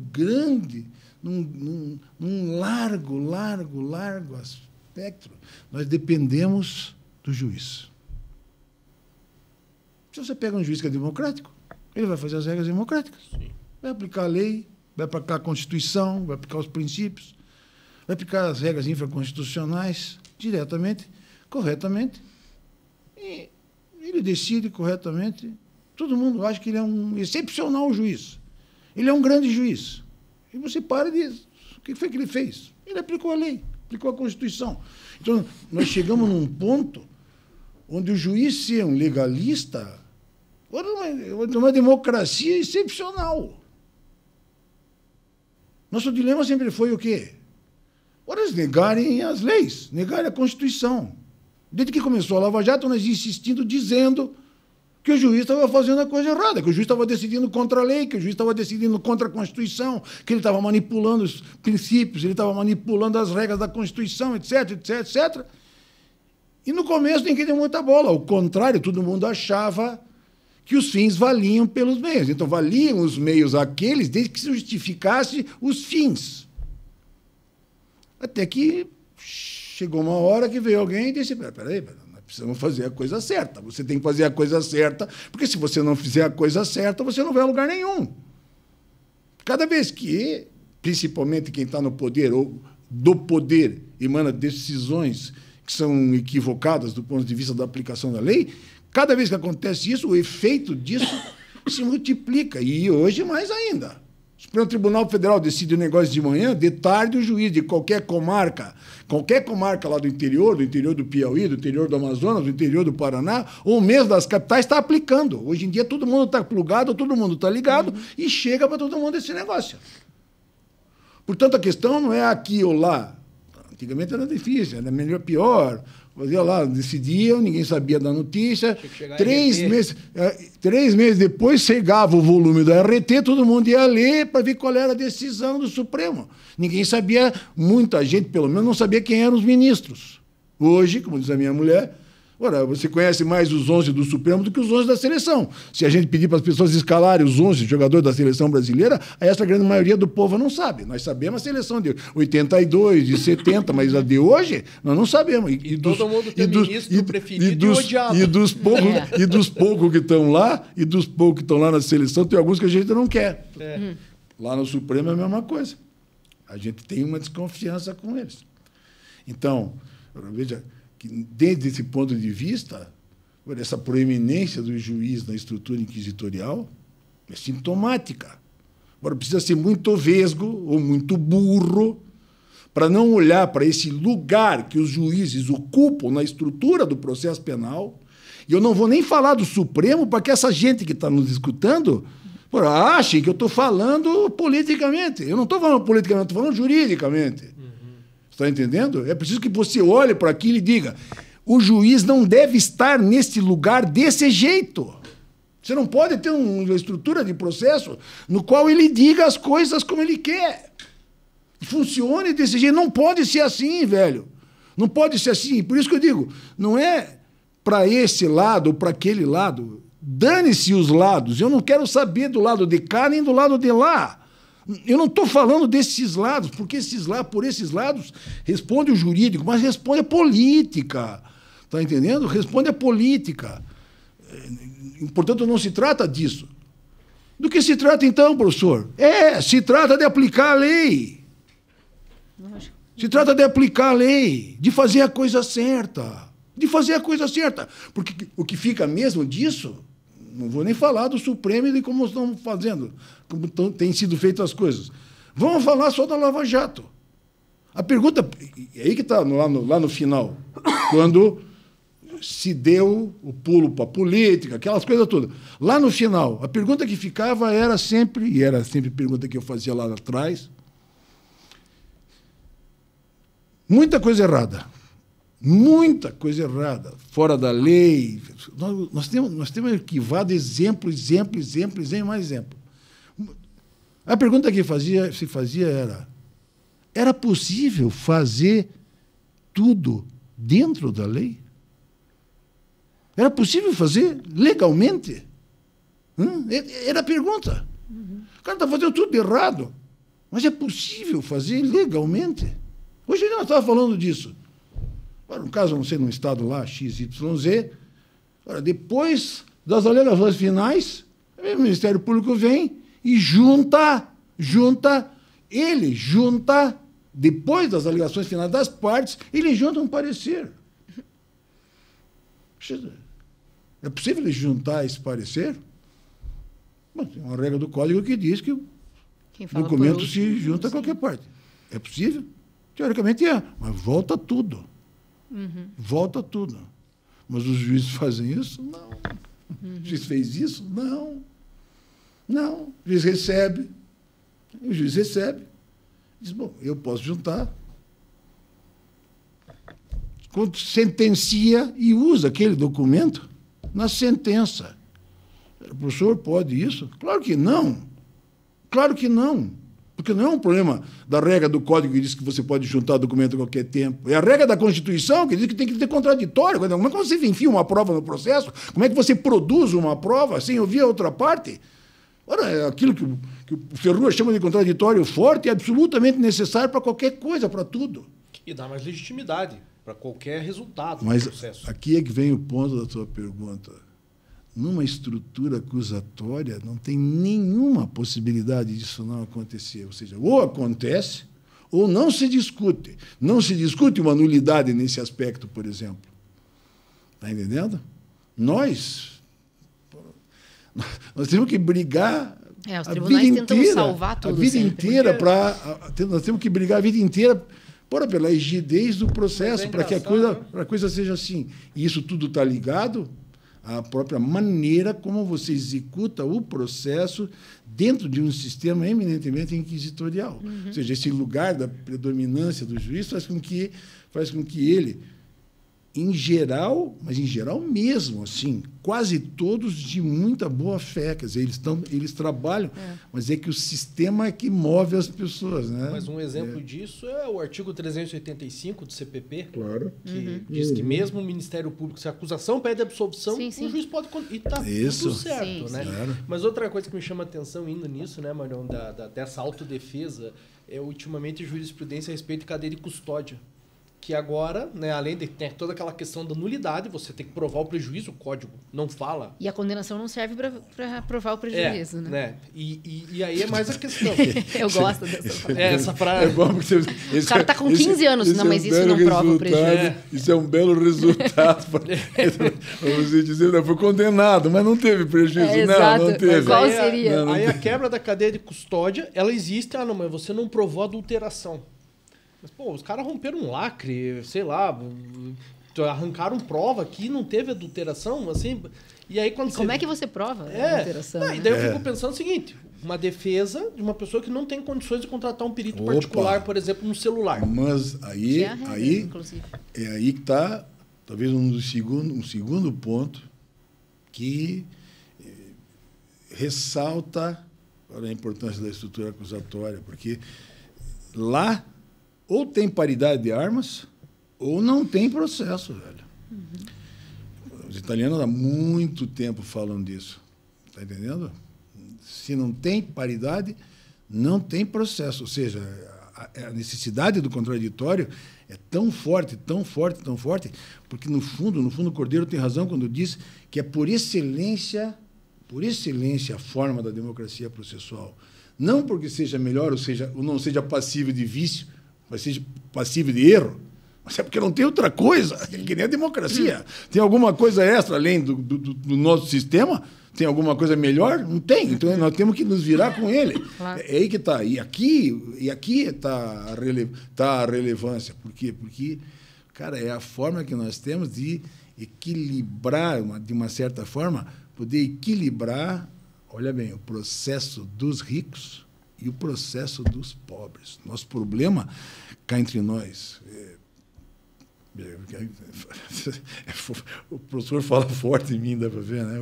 largo aspecto, nós dependemos do juiz. Se você pega um juiz que é democrático, ele vai fazer as regras democráticas. Sim. Vai aplicar a lei, vai aplicar a Constituição, vai aplicar os princípios, vai aplicar as regras infraconstitucionais diretamente, corretamente, e ele decide corretamente. Todo mundo acha que ele é um excepcional juiz. Ele é um grande juiz. E você para e diz, o que foi que ele fez? Ele aplicou a lei, aplicou a Constituição. Então, nós chegamos num ponto onde o juiz ser um legalista uma democracia excepcional. Nosso dilema sempre foi o quê? Ora, eles negarem as leis, negarem a Constituição. Desde que começou a Lava Jato, nós insistindo, dizendo que o juiz estava fazendo a coisa errada, que o juiz estava decidindo contra a lei, que o juiz estava decidindo contra a Constituição, que ele estava manipulando os princípios, ele estava manipulando as regras da Constituição, etc, etc, etc. E no começo ninguém deu muita bola. Ao contrário, todo mundo achava que os fins valiam pelos meios. Então, valiam os meios aqueles desde que se justificasse os fins. Até que chegou uma hora que veio alguém e disse, peraí, nós precisamos fazer a coisa certa. Você tem que fazer a coisa certa, porque se você não fizer a coisa certa, você não vai a lugar nenhum. Cada vez que, principalmente quem está no poder ou do poder, emana decisões que são equivocadas do ponto de vista da aplicação da lei, cada vez que acontece isso, o efeito disso se multiplica. E hoje mais ainda. O Supremo Tribunal Federal decide o negócio de manhã, de tarde o juiz de qualquer comarca lá do interior do Piauí, do interior do Amazonas, do interior do Paraná, ou mesmo das capitais, está aplicando. Hoje em dia todo mundo está plugado, todo mundo está ligado, e chega para todo mundo esse negócio. Portanto, a questão não é aqui ou lá. Antigamente era difícil, era melhor, pior. Fazia lá, decidiam, ninguém sabia da notícia. 3 meses depois, chegava o volume da RT, todo mundo ia ler para ver qual era a decisão do Supremo. Ninguém sabia, muita gente, pelo menos, não sabia quem eram os ministros. Hoje, como diz a minha mulher, ora, você conhece mais os 11 do Supremo do que os 11 da seleção. Se a gente pedir para as pessoas escalarem os 11 jogadores da seleção brasileira, essa grande maioria do povo não sabe. Nós sabemos a seleção de 82, de 70, mas a de hoje, nós não sabemos. Todo mundo tem ministro preferido e odiado. E dos poucos que estão lá, na seleção, tem alguns que a gente não quer. Lá no Supremo é a mesma coisa. A gente tem uma desconfiança com eles. Então, veja, que, desde esse ponto de vista, essa proeminência do juiz na estrutura inquisitorial é sintomática. Agora, precisa ser muito vesgo ou muito burro para não olhar para esse lugar que os juízes ocupam na estrutura do processo penal. E eu não vou nem falar do Supremo para que essa gente que está nos escutando achem que eu estou falando politicamente. Eu não estou falando politicamente, estou falando juridicamente. Está entendendo? É preciso que você olhe para aquilo e diga: o juiz não deve estar nesse lugar desse jeito. Você não pode ter uma estrutura de processo no qual ele diga as coisas como ele quer. Funcione desse jeito. Não pode ser assim, velho. Não pode ser assim. Por isso que eu digo, não é para esse lado ou para aquele lado. Dane-se os lados. Eu não quero saber do lado de cá nem do lado de lá. Eu não estou falando desses lados, porque por esses lados responde o jurídico, mas responde a política. Está entendendo? Responde a política. Portanto, não se trata disso. Do que se trata, então, professor? Se trata de aplicar a lei. Se trata de aplicar a lei, de fazer a coisa certa. De fazer a coisa certa. Porque o que fica mesmo disso, não vou nem falar do Supremo e de como estão fazendo, como têm sido feitas as coisas. Vamos falar só da Lava Jato. A pergunta, é aí que está lá no final, quando se deu o pulo para a política, aquelas coisas todas. Lá no final, a pergunta que ficava era sempre a pergunta que eu fazia lá atrás, muita coisa errada, fora da lei. Nós temos arquivado exemplo, mais exemplo. A pergunta que se fazia era possível fazer tudo dentro da lei? Era possível fazer legalmente? Era a pergunta. O cara está fazendo tudo errado, mas é possível fazer legalmente? Hoje nós estávamos falando disso. Agora, no caso, não sei, num estado lá, XYZ, depois das alegações finais, o Ministério Público vem e junta, depois das alegações finais das partes, ele junta um parecer. É possível ele juntar esse parecer? Bom, tem uma regra do Código que diz que o documento se junta a qualquer parte. É possível? Teoricamente é, mas volta tudo. Volta tudo. Mas os juízes fazem isso? Não. O juiz fez isso? Não. O juiz recebe. Diz, bom, eu posso juntar, sentencia e usa aquele documento na sentença. O professor pode isso? Claro que não. Claro que não. Porque não é um problema da regra do Código que diz que você pode juntar documento a qualquer tempo. É a regra da Constituição que diz que tem que ter contraditório. Como é que você enfia uma prova no processo? Como é que você produz uma prova sem ouvir a outra parte? Ora, é aquilo que o Ferrugem chama de contraditório forte é absolutamente necessário para qualquer coisa, para tudo. E dá mais legitimidade para qualquer resultado Mas do processo. aqui é que vem o ponto da tua pergunta. Numa estrutura acusatória, não tem nenhuma possibilidade disso não acontecer. Ou seja, ou acontece, ou não se discute. Não se discute uma nulidade nesse aspecto, por exemplo. Está entendendo? Nós temos que brigar os a tribunais vida tentam inteira. salvar tudo A vida sempre. inteira nós temos que brigar a vida inteira pela rigidez do processo, Mas é para que a coisa seja assim. E isso tudo está ligado à própria maneira como você executa o processo dentro de um sistema eminentemente inquisitorial. Ou seja, esse lugar da predominância do juiz faz com que ele, em geral, mas em geral mesmo, assim, quase todos de muita boa fé, quer dizer, eles trabalham, mas é que o sistema é que move as pessoas, né? Mas um exemplo disso é o artigo 385 do CPP, Claro. que diz que mesmo o Ministério Público, se a acusação pede absolvição, Sim. o juiz pode... E está Isso. tudo certo, Sim, né? Claro. Mas outra coisa que me chama a atenção indo nisso, né, Marião, dessa autodefesa, é ultimamente jurisprudência a respeito de cadeia de custódia. Que agora, né, além de ter toda aquela questão da nulidade, você tem que provar o prejuízo, o código não fala. E a condenação não serve para provar o prejuízo, né? E aí é mais a questão. Eu gosto dessa frase. Essa frase. É bom porque O cara está com 15 anos, não, mas isso não prova o prejuízo. Isso é um belo resultado para você dizer, não, foi condenado, mas não teve prejuízo. Exato. Não teve. Qual Aí seria? Aí a quebra da cadeia de custódia, ela existe, mas você não provou adulteração. Mas, pô, os caras romperam um lacre, sei lá, arrancaram prova aqui, não teve adulteração, assim. E aí quando Como é que você prova a adulteração? E daí eu fico pensando o seguinte, uma defesa de uma pessoa que não tem condições de contratar um perito Opa. particular, por exemplo, no celular. Mas aí, Que é a regra, inclusive. é aí que está, talvez um segundo ponto que ressalta a importância da estrutura acusatória, porque lá ou tem paridade de armas ou não tem processo, velho. Os italianos há muito tempo falam disso. Está entendendo? Se não tem paridade, não tem processo. Ou seja, a necessidade do contraditório é tão forte, porque, no fundo, o Cordeiro tem razão quando diz que é por excelência a forma da democracia processual. Não porque seja melhor ou não seja passível de vício, mas seja passível de erro, mas é porque não tem outra coisa, que nem a democracia. Tem alguma coisa extra além do nosso sistema? Tem alguma coisa melhor? Não tem. Então, nós temos que nos virar com ele. Claro. É aí que está. E aqui está a relevância. Por quê? Porque, cara, é a forma que nós temos de equilibrar, de uma certa forma, poder equilibrar, olha bem, o processo dos ricos e o processo dos pobres. Nosso problema, cá entre nós, o professor fala forte em mim, dá para ver, né?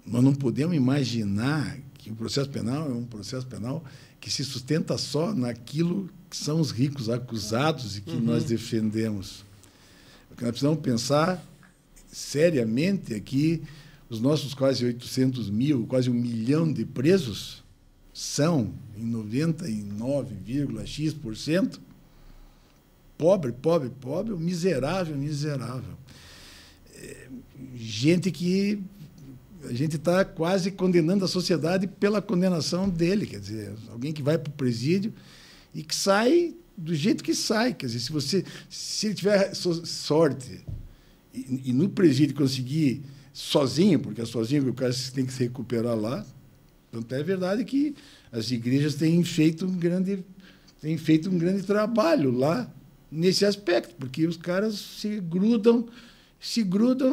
Nós não podemos imaginar que o processo penal é um processo penal que se sustenta só naquilo que são os ricos acusados e que nós defendemos. O que nós precisamos pensar seriamente é que os nossos quase 800 mil, quase 1 milhão de presos são, em 99,x%, pobre, miserável. Gente que a gente está quase condenando a sociedade pela condenação dele, quer dizer, alguém que vai para o presídio e que sai do jeito que sai, quer dizer, se ele tiver sorte e no presídio conseguir sozinho, porque é sozinho que o cara tem que se recuperar lá, então é verdade que as igrejas têm feito um grande trabalho lá nesse aspecto, porque os caras se grudam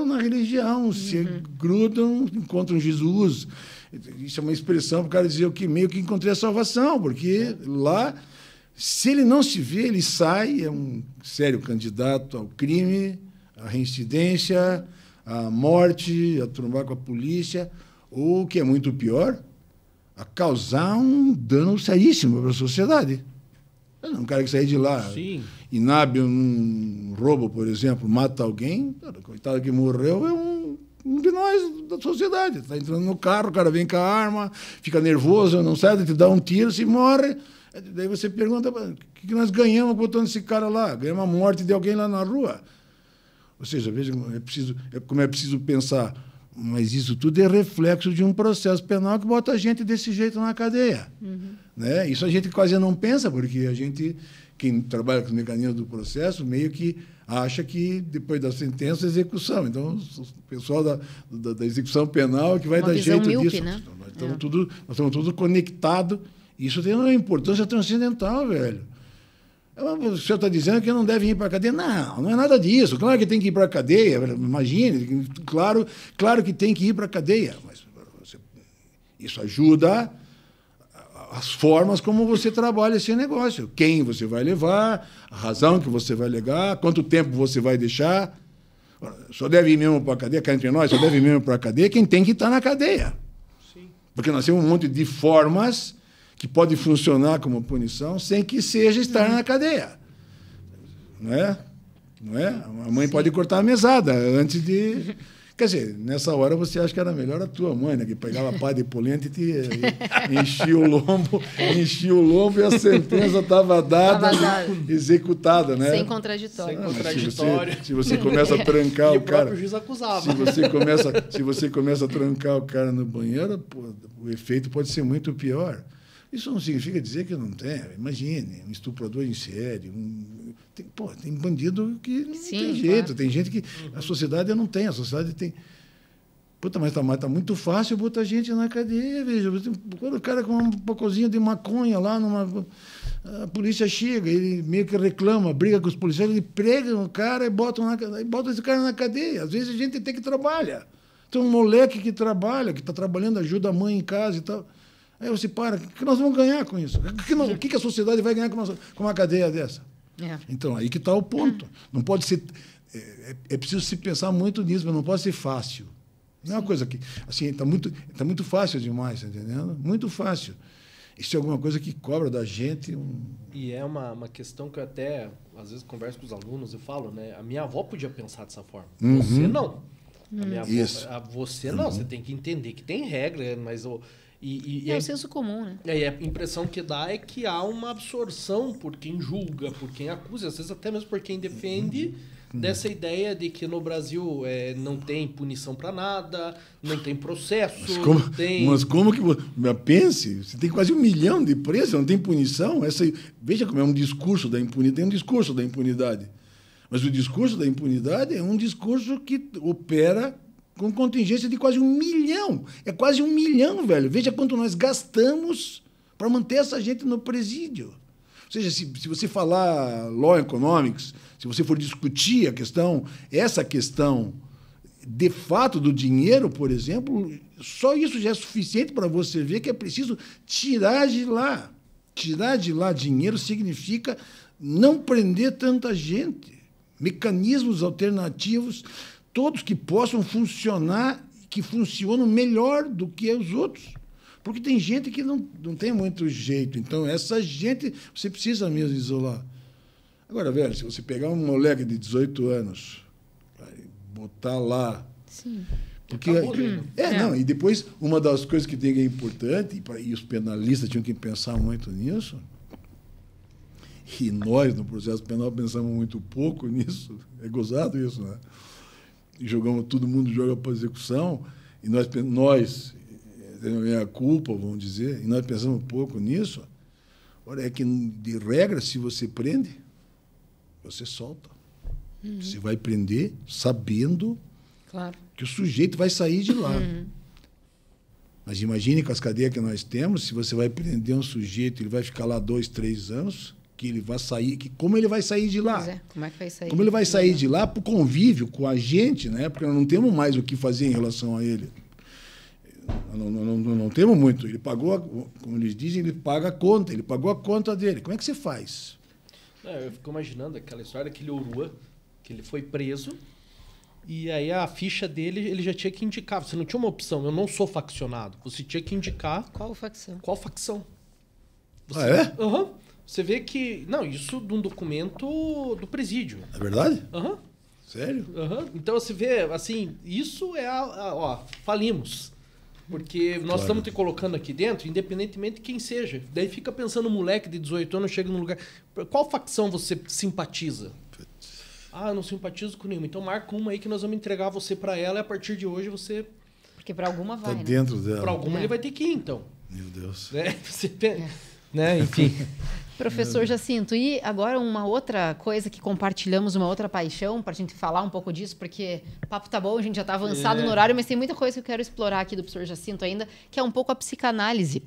na religião, se grudam, encontram Jesus. Isso é uma expressão para o cara dizer que meio que encontrei a salvação, porque lá Se ele não se vê, ele sai, é um sério candidato ao crime, à reincidência, à morte, a trombar com a polícia, ou, o que é muito pior, a causar um dano seríssimo para a sociedade. Um cara que sair de lá, Sim. inábil num roubo, por exemplo, mata alguém, coitado que morreu, é um de nós, da sociedade. Está entrando no carro, o cara vem com a arma, fica nervoso, não sai, te dá um tiro, se morre. Daí você pergunta, o que nós ganhamos botando esse cara lá? Ganhamos a morte de alguém lá na rua. Ou seja, veja como é preciso pensar. Mas isso tudo é reflexo de um processo penal que bota a gente desse jeito na cadeia. Né? Isso a gente quase não pensa, porque a gente, quem trabalha com os mecanismos do processo, meio que acha que depois da sentença, execução. Então, o pessoal da execução penal é que vai dar jeito disso. Né? Nós estamos tudo conectados. Isso tem uma importância transcendental, velho. O senhor está dizendo que não deve ir para a cadeia? Não é nada disso. Claro que tem que ir para a cadeia, imagine. Claro que tem que ir para a cadeia. Mas isso ajuda as formas como você trabalha esse negócio. Quem você vai levar, a razão que você vai alegar, quanto tempo você vai deixar. Só deve ir mesmo para a cadeia, cá entre nós, só deve ir mesmo para a cadeia quem tem que estar na cadeia. Sim. Porque nós temos um monte de formas que pode funcionar como punição sem que seja estar na cadeia. Não é? A mãe pode cortar a mesada antes de... Quer dizer, nessa hora você acha que era melhor a tua mãe, né? Que pegava pá de polenta e enchia o lombo e a sentença estava dada, executada, né? Sem contraditório. Sem contraditório. Se você começa a trancar o cara... E o juiz acusava. Se você começa a trancar o cara no banheiro, pô, o efeito pode ser muito pior. Isso não significa dizer que não tem. Imagine, um estuprador em série. Tem bandido que não tem jeito. Claro. Tem gente que... A sociedade não tem. A sociedade tem... Puta, mas tá muito fácil botar gente na cadeia, veja. Quando o cara com um pacozinho de maconha lá, a polícia chega, ele meio que reclama, briga com os policiais, ele prega o cara e bota esse cara na cadeia. Às vezes a gente tem que trabalhar. Tem um moleque que trabalha, que está trabalhando, ajuda a mãe em casa e tal. Aí você para, o que nós vamos ganhar com isso? O que a sociedade vai ganhar com uma cadeia dessa? Então, aí que está o ponto. Não pode ser... É preciso se pensar muito nisso, mas não pode ser fácil. Não é uma coisa que... Assim, está muito fácil demais, tá entendendo? Muito fácil. Isso é alguma coisa que cobra da gente. E é uma questão que eu até, às vezes, converso com os alunos e falo, né? A minha avó podia pensar dessa forma. Você não. A minha avó, você não. Você tem que entender que tem regra, mas... É o senso comum, né? E a impressão que dá é que há uma absorção por quem julga, por quem acusa, às vezes até mesmo por quem defende, dessa ideia de que no Brasil não tem punição para nada, não tem processo, Mas como que... Pense, você tem quase 1 milhão de presos, não tem punição? Veja como é um discurso da impunidade. Tem um discurso da impunidade. Mas o discurso da impunidade é um discurso que opera... com contingência de quase 1 milhão. É quase 1 milhão, velho. Veja quanto nós gastamos para manter essa gente no presídio. Ou seja, se você falar law economics, se você for discutir essa questão, de fato, do dinheiro, por exemplo, só isso já é suficiente para você ver que é preciso tirar de lá. Tirar de lá dinheiro significa não prender tanta gente. Mecanismos alternativos... todos que possam funcionar, que funcionam melhor do que os outros. Porque tem gente que não tem muito jeito. Então, essa gente, você precisa mesmo isolar. Agora, velho, se você pegar um moleque de 18 anos, botar lá... Sim. Porque, e depois, uma das coisas que é importante, e os penalistas tinham que pensar muito nisso, e nós, no processo penal, pensamos muito pouco nisso. É gozado isso, né? Todo mundo joga para execução, e nós é a culpa, vamos dizer, e nós pensamos um pouco nisso. Olha, é que, de regra, se você prende, você solta. Você vai prender sabendo que o sujeito vai sair de lá. Mas imagine com as cadeias que nós temos, se você vai prender um sujeito, ele vai ficar lá 2, 3 anos... que ele vai sair, como ele vai sair de lá? Como é que vai sair? Como ele vai sair de lá para o convívio com a gente, né? Porque nós não temos mais o que fazer em relação a ele. não temos muito. Ele pagou, como eles dizem, ele paga a conta. Ele pagou a conta dele. Como é que você faz? Eu fico imaginando aquela história daquele Oruan, que ele foi preso, e aí a ficha dele, ele já tinha que indicar. Você não tinha uma opção, eu não sou faccionado. Você tinha que indicar... Qual facção? Qual facção. Você, É? Você vê que... Não, isso de um documento do presídio. É verdade? Aham. Sério? Então você vê, assim, isso é falimos. Porque nós estamos te colocando aqui dentro, independentemente de quem seja. Daí fica pensando, um moleque de 18 anos chega num lugar... Qual facção você simpatiza? Eu não simpatizo com nenhuma. Então marca uma aí que nós vamos entregar você para ela e a partir de hoje você... Porque para alguma vai, Tá dentro dela. Para alguma ele vai ter que ir, então. Meu Deus. Você tem... Né? Enfim... Professor Jacinto, e agora uma outra coisa que compartilhamos, uma outra paixão, para a gente falar um pouco disso, porque o papo tá bom, a gente já está avançado no horário, mas tem muita coisa que eu quero explorar aqui do professor Jacinto ainda, que é um pouco a psicanálise.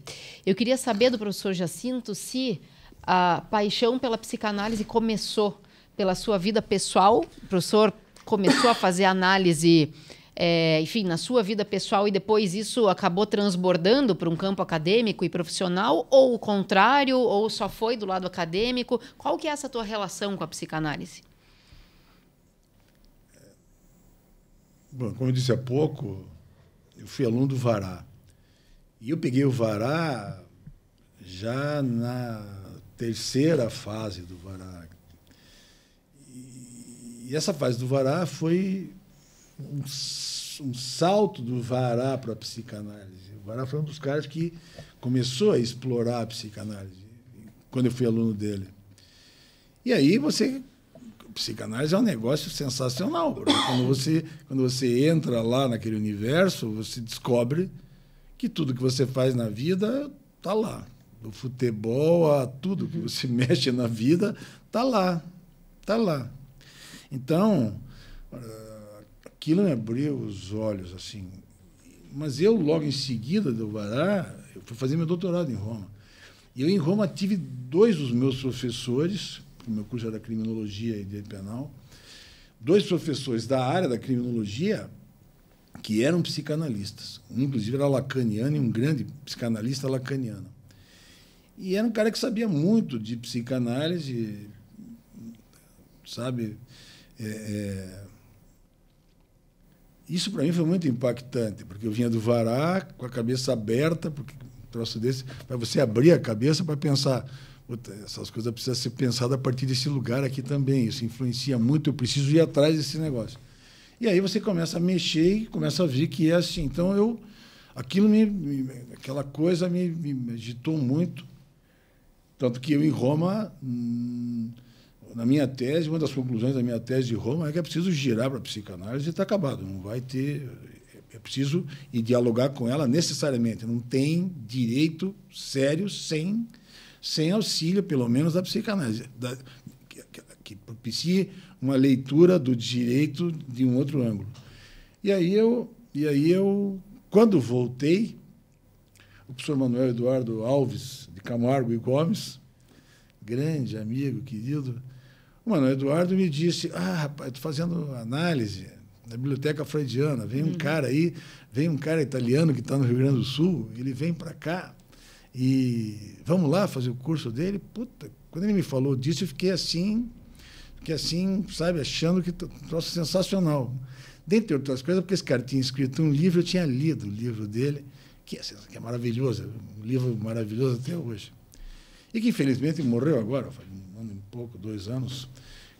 Eu queria saber do professor Jacinto se a paixão pela psicanálise começou pela sua vida pessoal, o professor começou a fazer análise... enfim, na sua vida pessoal e depois isso acabou transbordando para um campo acadêmico e profissional, ou o contrário, ou só foi do lado acadêmico? Qual que é essa tua relação com a psicanálise? Bom, como eu disse há pouco, eu fui aluno do Vará. E eu peguei o Vará já na terceira fase do Vará. E essa fase do Vará foi um salto do Vará para a psicanálise. O Vará foi um dos caras que começou a explorar a psicanálise, quando eu fui aluno dele. E aí psicanálise é um negócio sensacional, porque quando você entra lá naquele universo, você descobre que tudo que você faz na vida está lá. Do futebol a tudo que você mexe na vida está lá. Está lá. Então... aquilo me abriu os olhos, assim. Mas eu, logo em seguida do Vará, eu fui fazer meu doutorado em Roma. E eu, em Roma, tive 2 dos meus professores, o meu curso era Criminologia e Direito Penal, 2 professores da área da criminologia que eram psicanalistas. Um, inclusive, era lacaniano e um grande psicanalista lacaniano. E era um cara que sabia muito de psicanálise, sabe... Isso, para mim, foi muito impactante, porque eu vinha do Vará com a cabeça aberta, porque um troço desse, para você abrir a cabeça para pensar, essas coisas precisam ser pensadas a partir desse lugar aqui também, isso influencia muito, eu preciso ir atrás desse negócio. E aí você começa a mexer e começa a ver que é assim. Então, aquela coisa me agitou muito, tanto que eu, em Roma... Na minha tese, uma das conclusões da minha tese de Roma é que é preciso girar para a psicanálise e está acabado. Não vai ter... É preciso ir dialogar com ela necessariamente. Não tem direito sério sem auxílio, pelo menos, da psicanálise, que propicie uma leitura do direito de um outro ângulo. E aí eu quando voltei, o professor Manuel Eduardo Alves, de Camargo e Gomes, grande amigo, querido, o Manuel Eduardo me disse, rapaz, estou fazendo análise na Biblioteca Freudiana, vem um cara aí, vem um cara italiano que está no Rio Grande do Sul, ele vem para cá e vamos lá fazer o curso dele. Puta, quando ele me falou disso, eu fiquei assim, sabe, achando que troço sensacional. Dentre outras coisas, porque esse cara tinha escrito um livro, eu tinha lido o livro dele, que é maravilhoso, um livro maravilhoso até hoje. E que, infelizmente, morreu agora, faz um ano e pouco, 2 anos,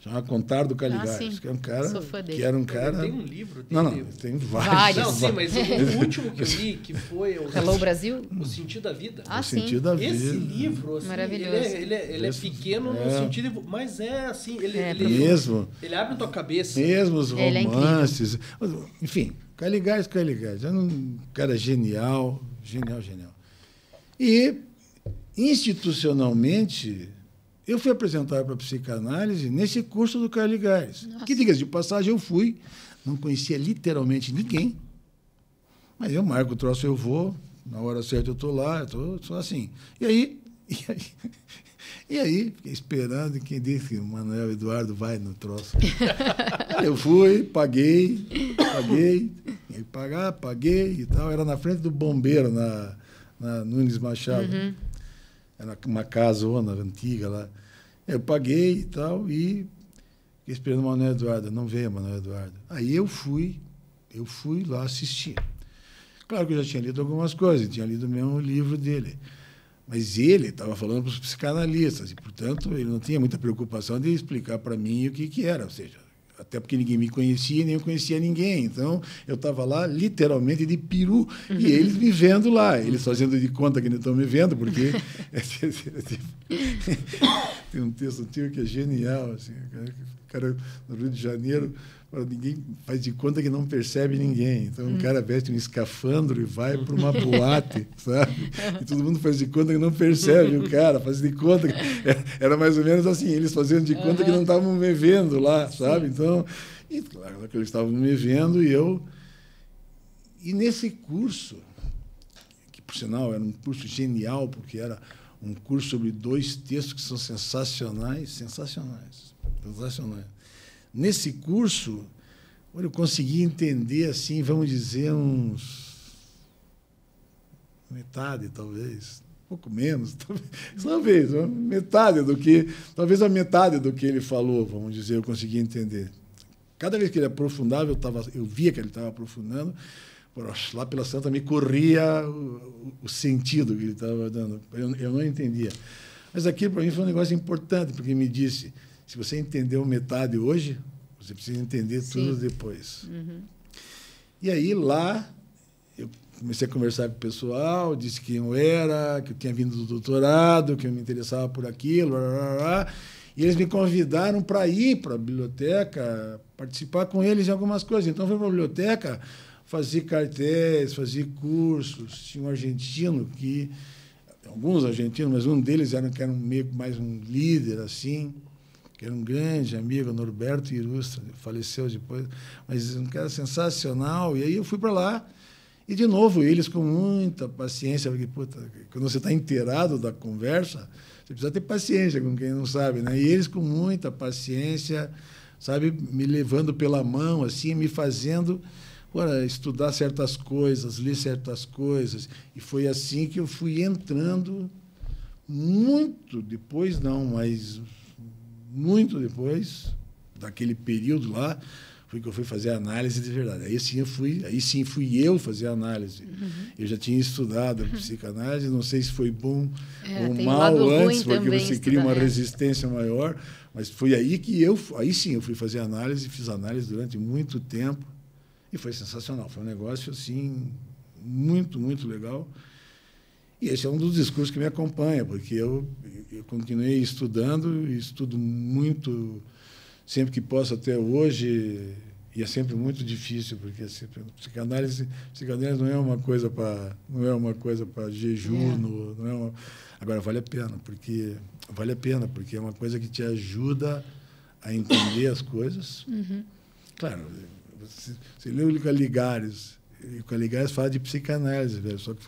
chama Contar do Caligares, que é um cara... Que era um cara... Tem um livro dele. Não, tem vários. Não, sim, mas o último que eu li, que foi... Hello, Brasil? O Sentido da Vida. O Sentido da Vida. Esse livro, assim, maravilhoso. Ele é pequeno no sentido... Mas é assim, mesmo. Ele abre a tua cabeça. Mesmo os romances. Enfim, Caligares. É um cara genial. E, institucionalmente... Eu fui apresentar para a psicanálise nesse curso do Caligares. Que, diga-se de passagem, eu fui, não conhecia literalmente ninguém, mas eu marco o troço, eu vou, na hora certa eu estou lá, eu estou assim. E aí, fiquei esperando, quem disse que o Manuel Eduardo vai no troço. Eu fui, paguei, Aí paguei e tal. Era na frente do bombeiro, na Nunes Machado. Era uma casona antiga lá. Eu paguei e tal, e fiquei esperando o Manuel Eduardo. Não veio o Manuel Eduardo. Aí eu fui lá assistir. Claro que eu já tinha lido algumas coisas, tinha lido mesmo o livro dele. Mas ele estava falando para os psicanalistas, e, portanto, ele não tinha muita preocupação de explicar para mim o que era. Ou seja, até porque ninguém me conhecia, nem eu conhecia ninguém. Então, eu estava lá, literalmente, de peru, e eles me vendo lá. Eles fazendo de conta que não estão me vendo, porque... Tem um texto antigo que é genial. Assim, o cara, no Rio de Janeiro, ninguém faz de conta que não percebe ninguém. Então, o cara veste um escafandro e vai para uma boate, sabe? E todo mundo faz de conta que não percebe o cara, faz de conta que... Era mais ou menos assim, eles fazendo de conta que não estavam me vendo lá, sabe? Então, e claro que eles estavam me vendo e eu... E nesse curso, que, por sinal, era um curso genial, porque era um curso sobre 2 textos que são sensacionais. Nesse curso, eu consegui entender, assim, vamos dizer, metade, talvez, um pouco menos, talvez metade do que, talvez a metade do que ele falou, vamos dizer, eu consegui entender. Cada vez que ele aprofundava, eu via que ele estava aprofundando, lá pela Santa me corria o sentido que ele estava dando. Eu não entendia. Mas aquilo, para mim, foi um negócio importante, porque me disse, se você entendeu metade hoje, você precisa entender tudo depois. E aí, lá, eu comecei a conversar com o pessoal, disse quem eu era, que eu tinha vindo do doutorado, que eu me interessava por aquilo, e eles me convidaram para ir para a biblioteca, participar com eles em algumas coisas. Então, eu fui para a biblioteca, fazia cartéis, fazia cursos. Tinha um argentino que... Alguns argentinos, mas um deles que era meio mais um líder, assim, que era um grande amigo, Norberto Irustra, faleceu depois, mas um cara sensacional. E aí eu fui para lá, e, de novo, eles com muita paciência, porque, puta, quando você está inteirado da conversa, você precisa ter paciência com quem não sabe, né? E eles com muita paciência, sabe, me levando pela mão, assim, me fazendo... estudar certas coisas, ler certas coisas. E foi assim que eu fui entrando, muito depois, não, mas muito depois daquele período lá, foi que eu fui fazer análise de verdade. Aí sim fui eu fazer análise. Eu já tinha estudado psicanálise, não sei se foi bom ou mal antes, porque você cria uma resistência maior, mas foi aí que aí sim eu fui fazer análise, fiz análise durante muito tempo. E foi sensacional, foi um negócio assim, muito, muito legal. E esse é um dos discursos que me acompanha, porque eu continuei estudando, e estudo muito, sempre que posso até hoje, e é sempre muito difícil, porque psicanálise não é uma coisa para jejum, agora vale a pena, porque é uma coisa que te ajuda a entender as coisas. Claro, você leu o Caligares, e o Caligares fala de psicanálise, velho. Só que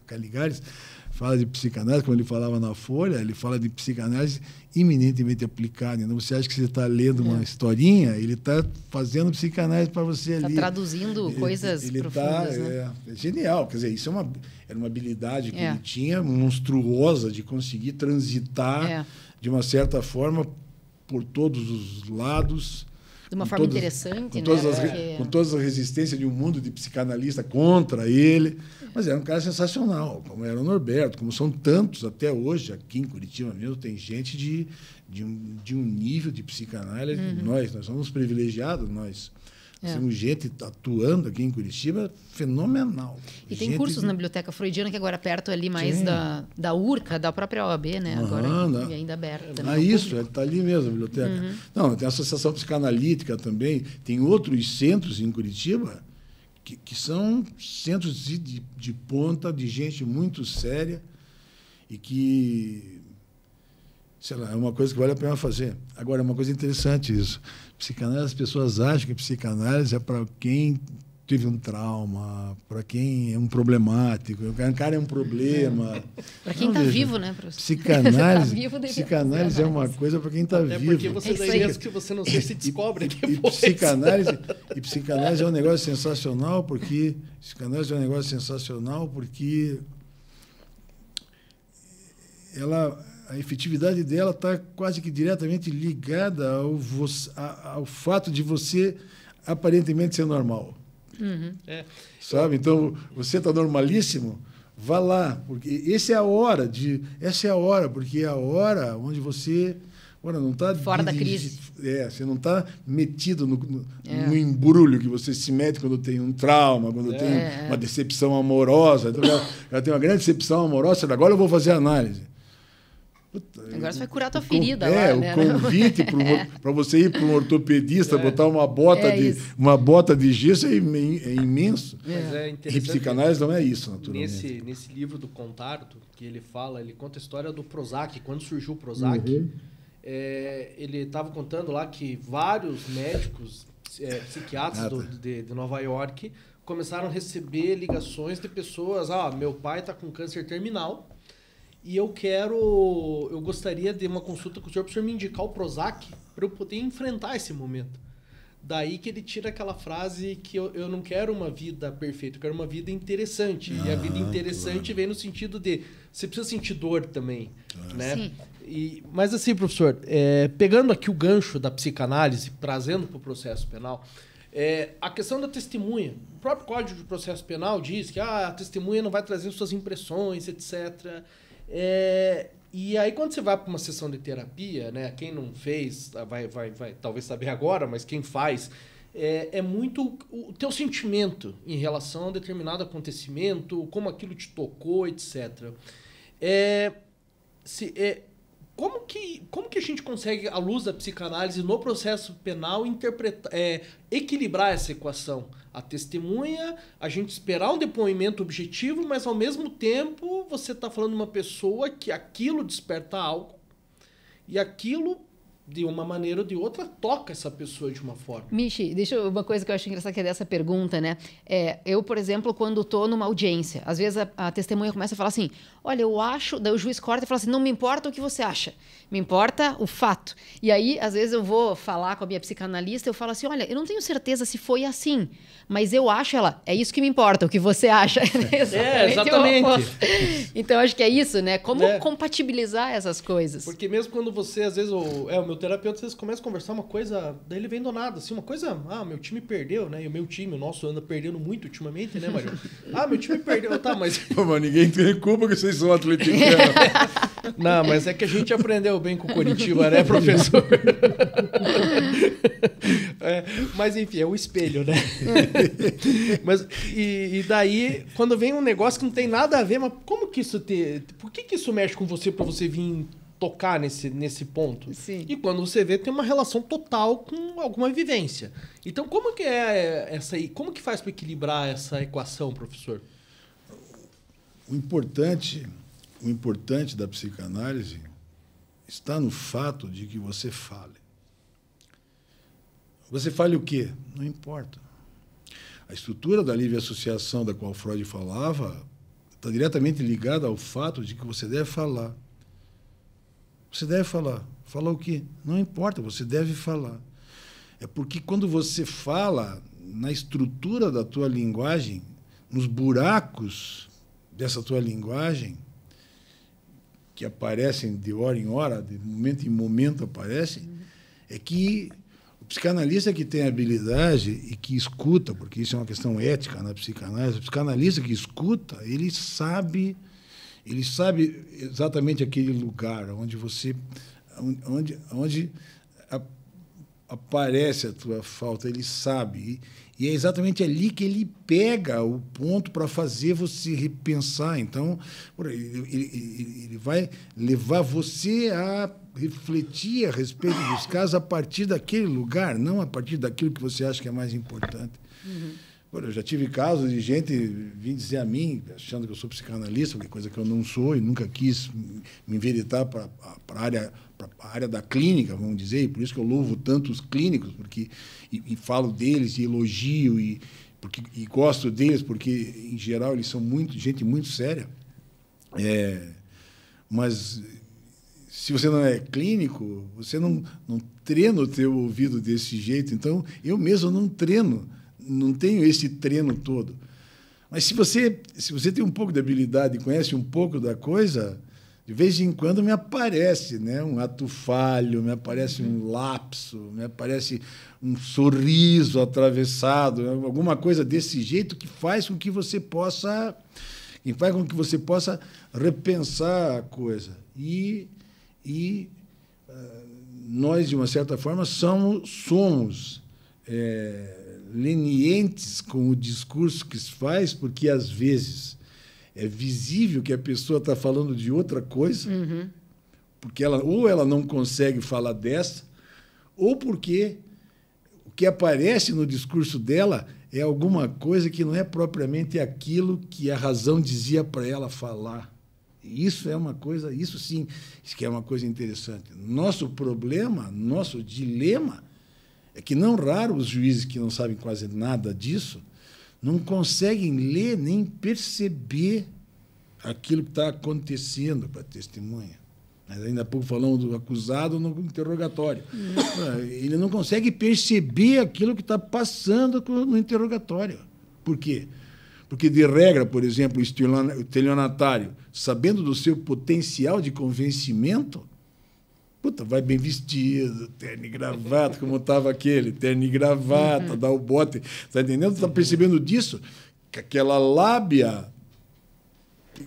Caligares fala de psicanálise, como ele falava na Folha, ele fala de psicanálise eminentemente aplicada. Então, você acha que você está lendo uma historinha, ele está fazendo psicanálise para você ali. Está traduzindo coisas profundas. É genial. Quer dizer, isso era uma habilidade que ele tinha, monstruosa, de conseguir transitar de uma certa forma por todos os lados. De uma forma interessante, com todas as resistências de um mundo de psicanalista contra ele. Mas era um cara sensacional, como era o Norberto, como são tantos até hoje, aqui em Curitiba mesmo, tem gente de um nível de psicanálise. Nós somos privilegiados, nós. Temos gente atuando aqui em Curitiba fenomenal. E tem cursos na Biblioteca Freudiana, que agora perto ali mais da URCA, da própria OAB, né? Agora e ainda aberta. Isso, está ali mesmo a biblioteca. Não, tem a Associação Psicanalítica também, tem outros centros em Curitiba que são centros de ponta, de gente muito séria e que, sei lá, é uma coisa que vale a pena fazer. Agora, é uma coisa interessante isso. Psicanálise, as pessoas acham que psicanálise é para quem teve um trauma, para quem é um problemático, o cara é um problema. Para quem está vivo, né, professor? Psicanálise é uma coisa para quem está vivo. Porque você daí mesmo que você não sei se descobre depois. E psicanálise é um negócio sensacional porque a efetividade dela está quase que diretamente ligada ao fato de você aparentemente ser normal. Uhum. Sabe? Então, você está normalíssimo, vá lá, porque essa é a hora, porque é a hora onde você não está fora da crise. Você não está metido no embrulho que você se mete quando tem um trauma, quando tem uma decepção amorosa. Então, ela tem uma grande decepção amorosa, agora eu vou fazer análise. Agora você vai curar a tua ferida lá, né? O convite para você ir para um ortopedista, botar uma bota de gesso é imenso. Mas é interessante. E psicanálise não é isso, naturalmente. Nesse livro do Contarto, que ele conta a história do Prozac, quando surgiu o Prozac. Ele estava contando lá que vários médicos, psiquiatras de Nova York, começaram a receber ligações de pessoas. Meu pai está com câncer terminal. E eu gostaria de uma consulta com o senhor para o senhor me indicar o Prozac para eu poder enfrentar esse momento. Daí que ele tira aquela frase que eu não quero uma vida perfeita, eu quero uma vida interessante. E a vida interessante vem no sentido de você precisa sentir dor também, né? Sim. Mas assim, professor, pegando aqui o gancho da psicanálise, trazendo para o processo penal, a questão da testemunha. O próprio Código de Processo Penal diz que a testemunha não vai trazer suas impressões, etc., e aí quando você vai para uma sessão de terapia, né, quem não fez vai talvez saber agora, mas quem faz, é muito o teu sentimento em relação a um determinado acontecimento, como aquilo te tocou, etc. Como que a gente consegue, à luz da psicanálise, no processo penal, equilibrar essa equação? A testemunha, a gente esperar um depoimento objetivo, mas, ao mesmo tempo, você está falando de uma pessoa que aquilo desperta algo e aquilo, de uma maneira ou de outra, toca essa pessoa de uma forma. Michi, uma coisa que eu acho engraçada que é dessa pergunta, né? Eu, por exemplo, quando estou numa audiência, às vezes a testemunha começa a falar assim, olha, eu acho, daí o juiz corta e fala assim, não me importa o que você acha, me importa o fato. E aí, às vezes eu vou falar com a minha psicanalista, eu falo assim, olha, eu não tenho certeza se foi assim, mas eu acho é isso que me importa, o que você acha. Exatamente. Então, acho que é isso, né? Como compatibilizar essas coisas? Porque mesmo quando você, às vezes, o meu terapeuta, às vezes começa a conversar uma coisa, daí ele vem do nada, assim, uma coisa, meu time perdeu, né? E o nosso anda perdendo muito ultimamente, né, Mário? Meu time perdeu, tá, mas... Mas ninguém tem culpa que vocês são atleticanos. Não, mas é que a gente aprendeu bem com o Coritiba, né, professor? Mas, enfim, é o espelho, né? Mas, e daí, quando vem um negócio que não tem nada a ver, mas como que isso por que isso mexe com você para você vir tocar nesse ponto? Sim. E quando você vê, tem uma relação total com alguma vivência. Então, como que como que faz para equilibrar essa equação, professor? O importante da psicanálise está no fato de que você fale. Você fale o quê? Não importa. A estrutura da livre associação da qual Freud falava está diretamente ligada ao fato de que você deve falar. Você deve falar. Falar o quê? Não importa, você deve falar. É porque quando você fala, na estrutura da tua linguagem, nos buracos dessa tua linguagem, que aparecem de hora em hora, de momento em momento aparecem, é que o psicanalista que tem habilidade e que escuta, porque isso é uma questão ética na psicanálise, o psicanalista que escuta, ele sabe exatamente aquele lugar onde aparece a tua falta, ele sabe. E é exatamente ali que ele pega o ponto para fazer você repensar. Então, ele vai levar você a refletir a respeito dos casos a partir daquele lugar, não a partir daquilo que você acha que é mais importante. Eu já tive casos de gente vir dizer a mim, achando que eu sou psicanalista, que é coisa que eu não sou e nunca quis me enveredar para a área da clínica, vamos dizer, e por isso que eu louvo tanto os clínicos, porque e falo deles e elogio, e gosto deles porque, em geral, eles são gente muito séria. Mas, se você não é clínico, você não treina o teu ouvido desse jeito. Então, eu mesmo não treino, não tenho esse treino todo. Mas, se você tem um pouco de habilidade e conhece um pouco da coisa, de vez em quando me aparece, né, um ato falho, me aparece um lapso, me aparece um sorriso atravessado, alguma coisa desse jeito que faz com que você possa repensar a coisa. E nós, de uma certa forma, somos lenientes com o discurso que se faz, porque, às vezes, é visível que a pessoa está falando de outra coisa, porque ela não consegue falar dessa, ou porque o que aparece no discurso dela é alguma coisa que não é propriamente aquilo que a razão dizia para ela falar. Isso sim, isso que é uma coisa interessante. Nosso problema, nosso dilema, é que não raro os juízes que não sabem quase nada disso não conseguem ler nem perceber aquilo que está acontecendo para a testemunha. Mas ainda há pouco falamos do acusado no interrogatório. Ele não consegue perceber aquilo que está passando no interrogatório. Por quê? Porque, de regra, por exemplo, o estelionatário, sabendo do seu potencial de convencimento, vai bem vestido, terno e gravata, como estava aquele, terno e gravata, dá o bote. Está entendendo? Está percebendo disso? Que aquela lábia...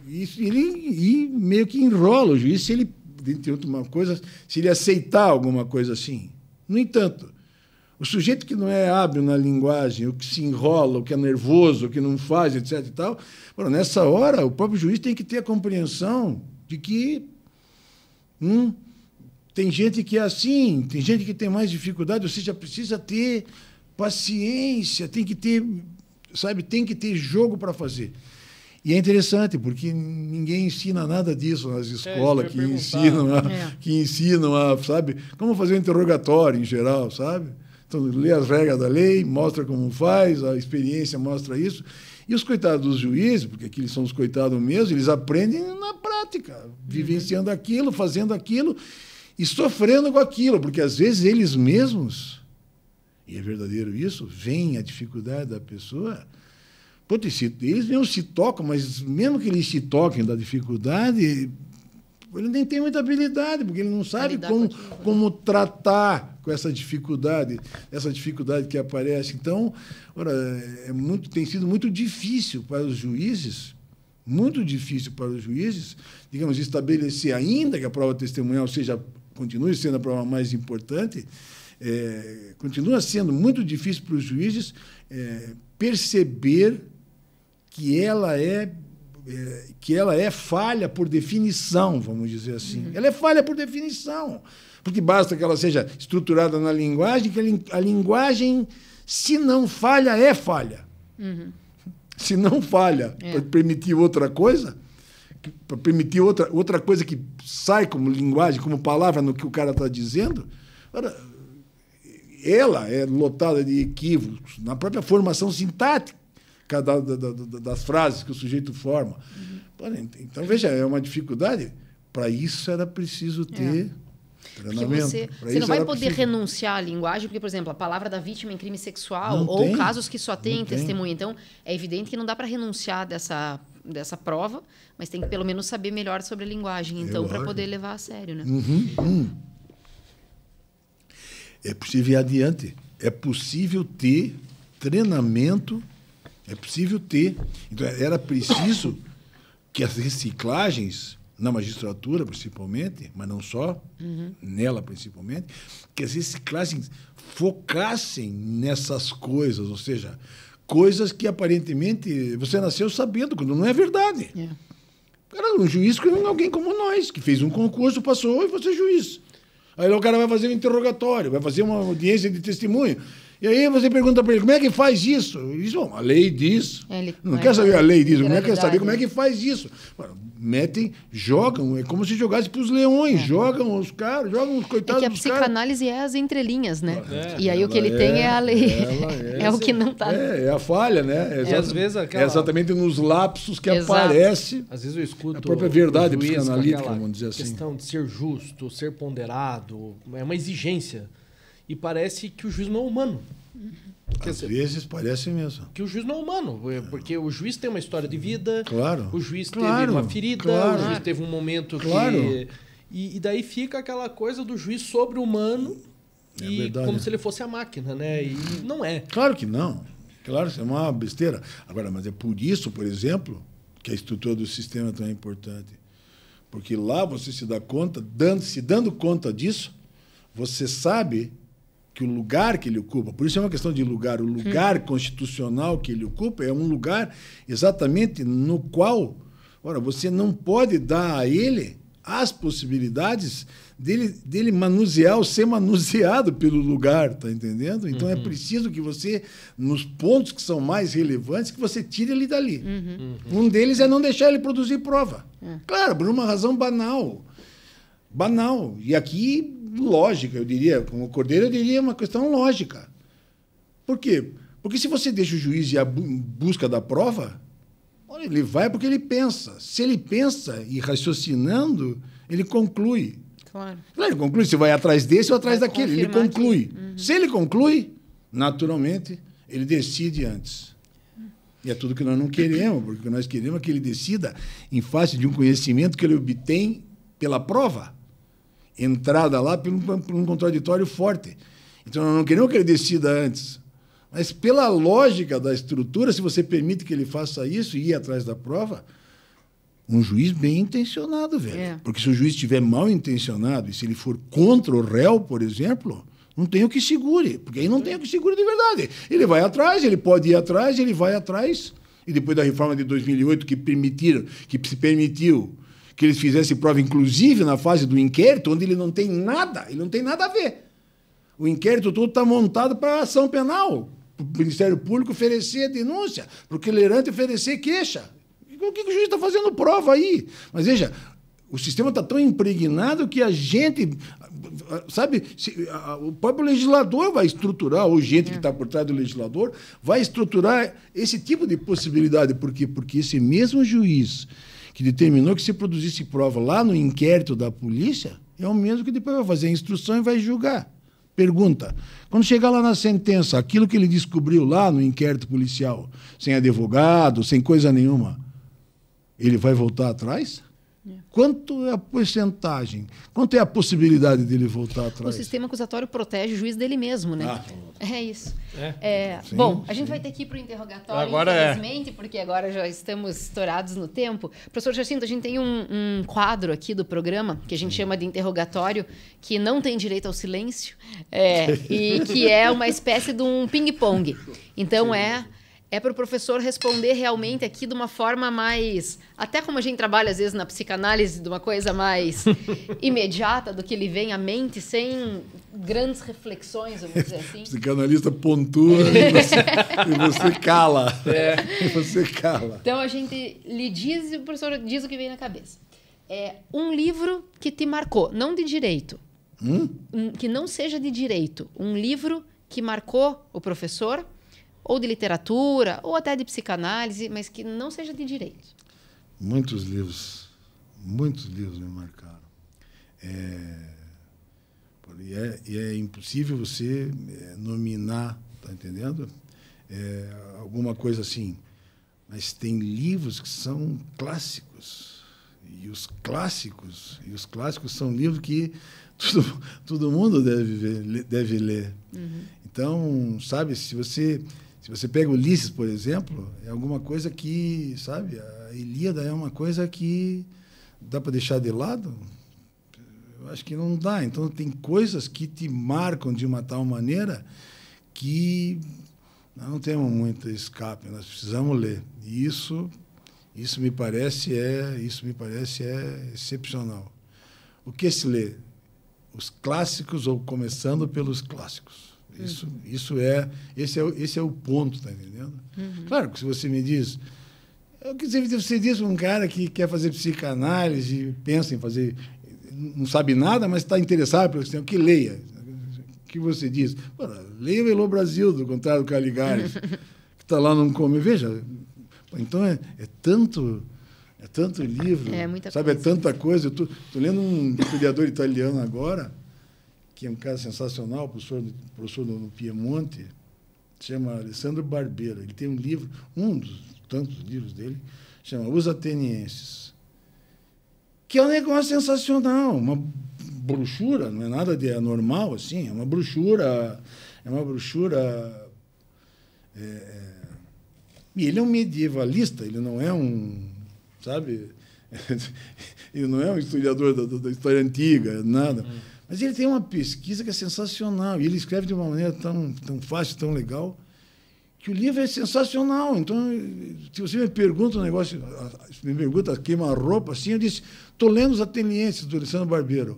E meio que enrola o juiz, se ele, dentre outras coisas, se ele aceitar alguma coisa assim. No entanto, o sujeito que não é hábil na linguagem, o que se enrola, o que é nervoso, o que não faz, etc. e tal, nessa hora, o próprio juiz tem que ter a compreensão de que tem gente que é assim, tem gente que tem mais dificuldade, ou seja, precisa ter paciência, tem que ter jogo para fazer. E é interessante, porque ninguém ensina nada disso nas escolas, que ensinam a, sabe, como fazer um interrogatório em geral, sabe? Então, lê as regras da lei, mostra como faz, a experiência mostra isso. E os coitados dos juízes, porque aqui eles são os coitados mesmo, eles aprendem na prática, vivenciando aquilo, fazendo aquilo e sofrendo com aquilo, porque, às vezes, eles mesmos, e é verdadeiro isso, veem a dificuldade da pessoa... Eles mesmo se tocam, mas mesmo que eles se toquem da dificuldade, ele nem tem muita habilidade, porque ele não sabe como tratar com essa dificuldade que aparece. Então, tem sido muito difícil para os juízes, digamos, estabelecer, ainda que a prova testemunhal continue sendo a prova mais importante, continua sendo muito difícil para os juízes perceber que ela é falha por definição, vamos dizer assim. Ela é falha por definição, porque basta que ela seja estruturada na linguagem, que a linguagem, se não falha, é falha. Se não falha para permitir outra coisa, para permitir outra coisa que sai como linguagem, como palavra no que o cara está dizendo, ela é lotada de equívocos na própria formação sintática das frases que o sujeito forma. Então, veja, é uma dificuldade. Para isso era preciso ter treinamento. Você não vai poder renunciar à linguagem, porque, por exemplo, a palavra da vítima em crime sexual ou casos que só tem testemunha. Então, é evidente que não dá para renunciar dessa prova, mas tem que pelo menos saber melhor sobre a linguagem, então, para poder levar a sério, né? É possível ir adiante. É possível ter treinamento. É possível ter. Então, era preciso que as reciclagens, na magistratura principalmente, mas não só, nela principalmente, que as reciclagens focassem nessas coisas, ou seja, coisas que aparentemente você nasceu sabendo, quando não é verdade. Cara, um juiz que é alguém como nós, que fez um concurso, passou e foi ser juiz. Aí o cara vai fazer um interrogatório, vai fazer uma audiência de testemunho. E aí você pergunta para ele, como é que faz isso? Ele diz, bom, a lei diz. Não quer saber a lei diz, como é que quer saber como é que faz isso? Metem, jogam, é como se jogasse para os leões, jogam os caras, jogam os coitados dos caras. Que a psicanálise é as entrelinhas, né? E aí o que ele é, tem é a lei. É o que não está... É a falha, né? Às vezes é exatamente nos lapsos que aparece às vezes eu escuto a própria verdade psicanalítica, vamos dizer assim. A questão de ser justo, ser ponderado, é uma exigência. E parece que o juiz não é humano. Às vezes parece mesmo. Que o juiz não é humano, porque o juiz tem uma história de vida, claro, o juiz teve uma ferida, o juiz teve um momento que... E daí fica aquela coisa do juiz sobre-humano, como se ele fosse a máquina, né? E não é. Claro que não. Claro, isso é uma besteira. Agora, mas é por isso, por exemplo, que a estrutura do sistema é tão importante. Porque lá você se dá conta, se dando conta disso, você sabe que o lugar que ele ocupa, por isso é uma questão de lugar, o lugar constitucional que ele ocupa é um lugar exatamente no qual, ora, você não pode dar a ele as possibilidades dele manusear ou ser manuseado pelo lugar, tá entendendo? Então é preciso que você, nos pontos que são mais relevantes, que você tire ele dali. Um deles é não deixar ele produzir prova. Claro, por uma razão banal. Banal. E aqui, lógica, eu diria, como Cordeiro, eu diria uma questão lógica. Por quê? Porque se você deixa o juiz ir à busca da prova, ele vai porque ele pensa. Se ele pensa e raciocinando, ele conclui. Claro. Ele conclui se vai atrás desse ou atrás daquele. Ele conclui. Se ele conclui, naturalmente, ele decide antes. E é tudo que nós não queremos, porque nós queremos que ele decida em face de um conhecimento que ele obtém pela prova. Entrada lá por um contraditório forte. Então, nós não queremos que ele decida antes. Mas, pela lógica da estrutura, se você permite que ele faça isso e ir atrás da prova, um juiz bem intencionado, velho. Porque se o juiz estiver mal intencionado e se ele for contra o réu, por exemplo, não tem o que segure. Porque aí não tem o que segure de verdade. Ele vai atrás, ele pode ir atrás, ele vai atrás. E depois da reforma de 2008, que se permitiu que eles fizessem prova, inclusive na fase do inquérito, onde ele não tem nada a ver. O inquérito todo está montado para a ação penal, para o Ministério Público oferecer denúncia, para o querelante oferecer queixa. O que o juiz está fazendo prova aí? Mas veja, o sistema está tão impregnado que a gente, sabe, o próprio legislador vai estruturar, ou gente que está por trás do legislador, vai estruturar esse tipo de possibilidade. Por quê? Porque esse mesmo juiz que determinou que se produzisse prova lá no inquérito da polícia, é o mesmo que depois vai fazer a instrução e vai julgar. Pergunta, quando chegar lá na sentença, aquilo que ele descobriu lá no inquérito policial, sem advogado, sem coisa nenhuma, ele vai voltar atrás? Quanto é a porcentagem? Quanto é a possibilidade dele voltar atrás? O sistema acusatório protege o juiz dele mesmo, né? É isso. Sim, bom, a gente vai ter que ir para o interrogatório, infelizmente, porque agora já estamos estourados no tempo. Professor Jacinto, a gente tem um quadro aqui do programa que a gente chama de interrogatório, que não tem direito ao silêncio, e que é uma espécie de um ping-pong. Então, é para o professor responder realmente aqui de uma forma mais... Até como a gente trabalha, às vezes, na psicanálise, de uma coisa mais imediata do que lhe vem à mente, sem grandes reflexões, vamos dizer assim. O psicanalista pontua e você cala. E você cala. Então, a gente lhe diz e o professor diz o que vem na cabeça. Um livro que te marcou, não de direito, que não seja de direito. Um livro que marcou o professor... ou de literatura, ou até de psicanálise, mas que não seja de direito. Muitos livros me marcaram. E é impossível você nominar, tá entendendo? Alguma coisa assim. Mas tem livros que são clássicos. E os clássicos são livros que todo mundo deve ler. Então, sabe, se você pega Ulisses, por exemplo, é alguma coisa que, sabe, a Ilíada é uma coisa que dá para deixar de lado? Eu acho que não dá. Então, tem coisas que te marcam de uma tal maneira que nós não temos muito escape, nós precisamos ler. E isso me parece excepcional. O que se lê? Os clássicos, ou começando pelos clássicos. Esse é o ponto, tá entendendo? Claro que se você me diz... Você diz um cara que quer fazer psicanálise, pensa em fazer... Não sabe nada, mas está interessado pelo que que leia. O que você diz? Leia o Elô Brasil, do contrário do Caligari, que está lá num come. Veja, então é tanto livro, muita sabe? coisa. É tanta coisa. Eu tô lendo um historiador italiano agora, que é um cara sensacional, professor no Piemonte, se chama Alessandro Barbera. Ele tem um livro, um dos tantos livros dele, chama Os Atenienses, que é um negócio sensacional, uma brochura, não é nada de anormal, assim, é uma brochura... E ele é um medievalista, ele não é um, sabe, ele não é um historiador da história antiga, nada, mas ele tem uma pesquisa que é sensacional, e ele escreve de uma maneira tão fácil, tão legal, que o livro é sensacional. Então, se você me pergunta um negócio, me pergunta queima-roupa, assim, eu disse, estou lendo Os Atenienses, do Alessandro Barbero.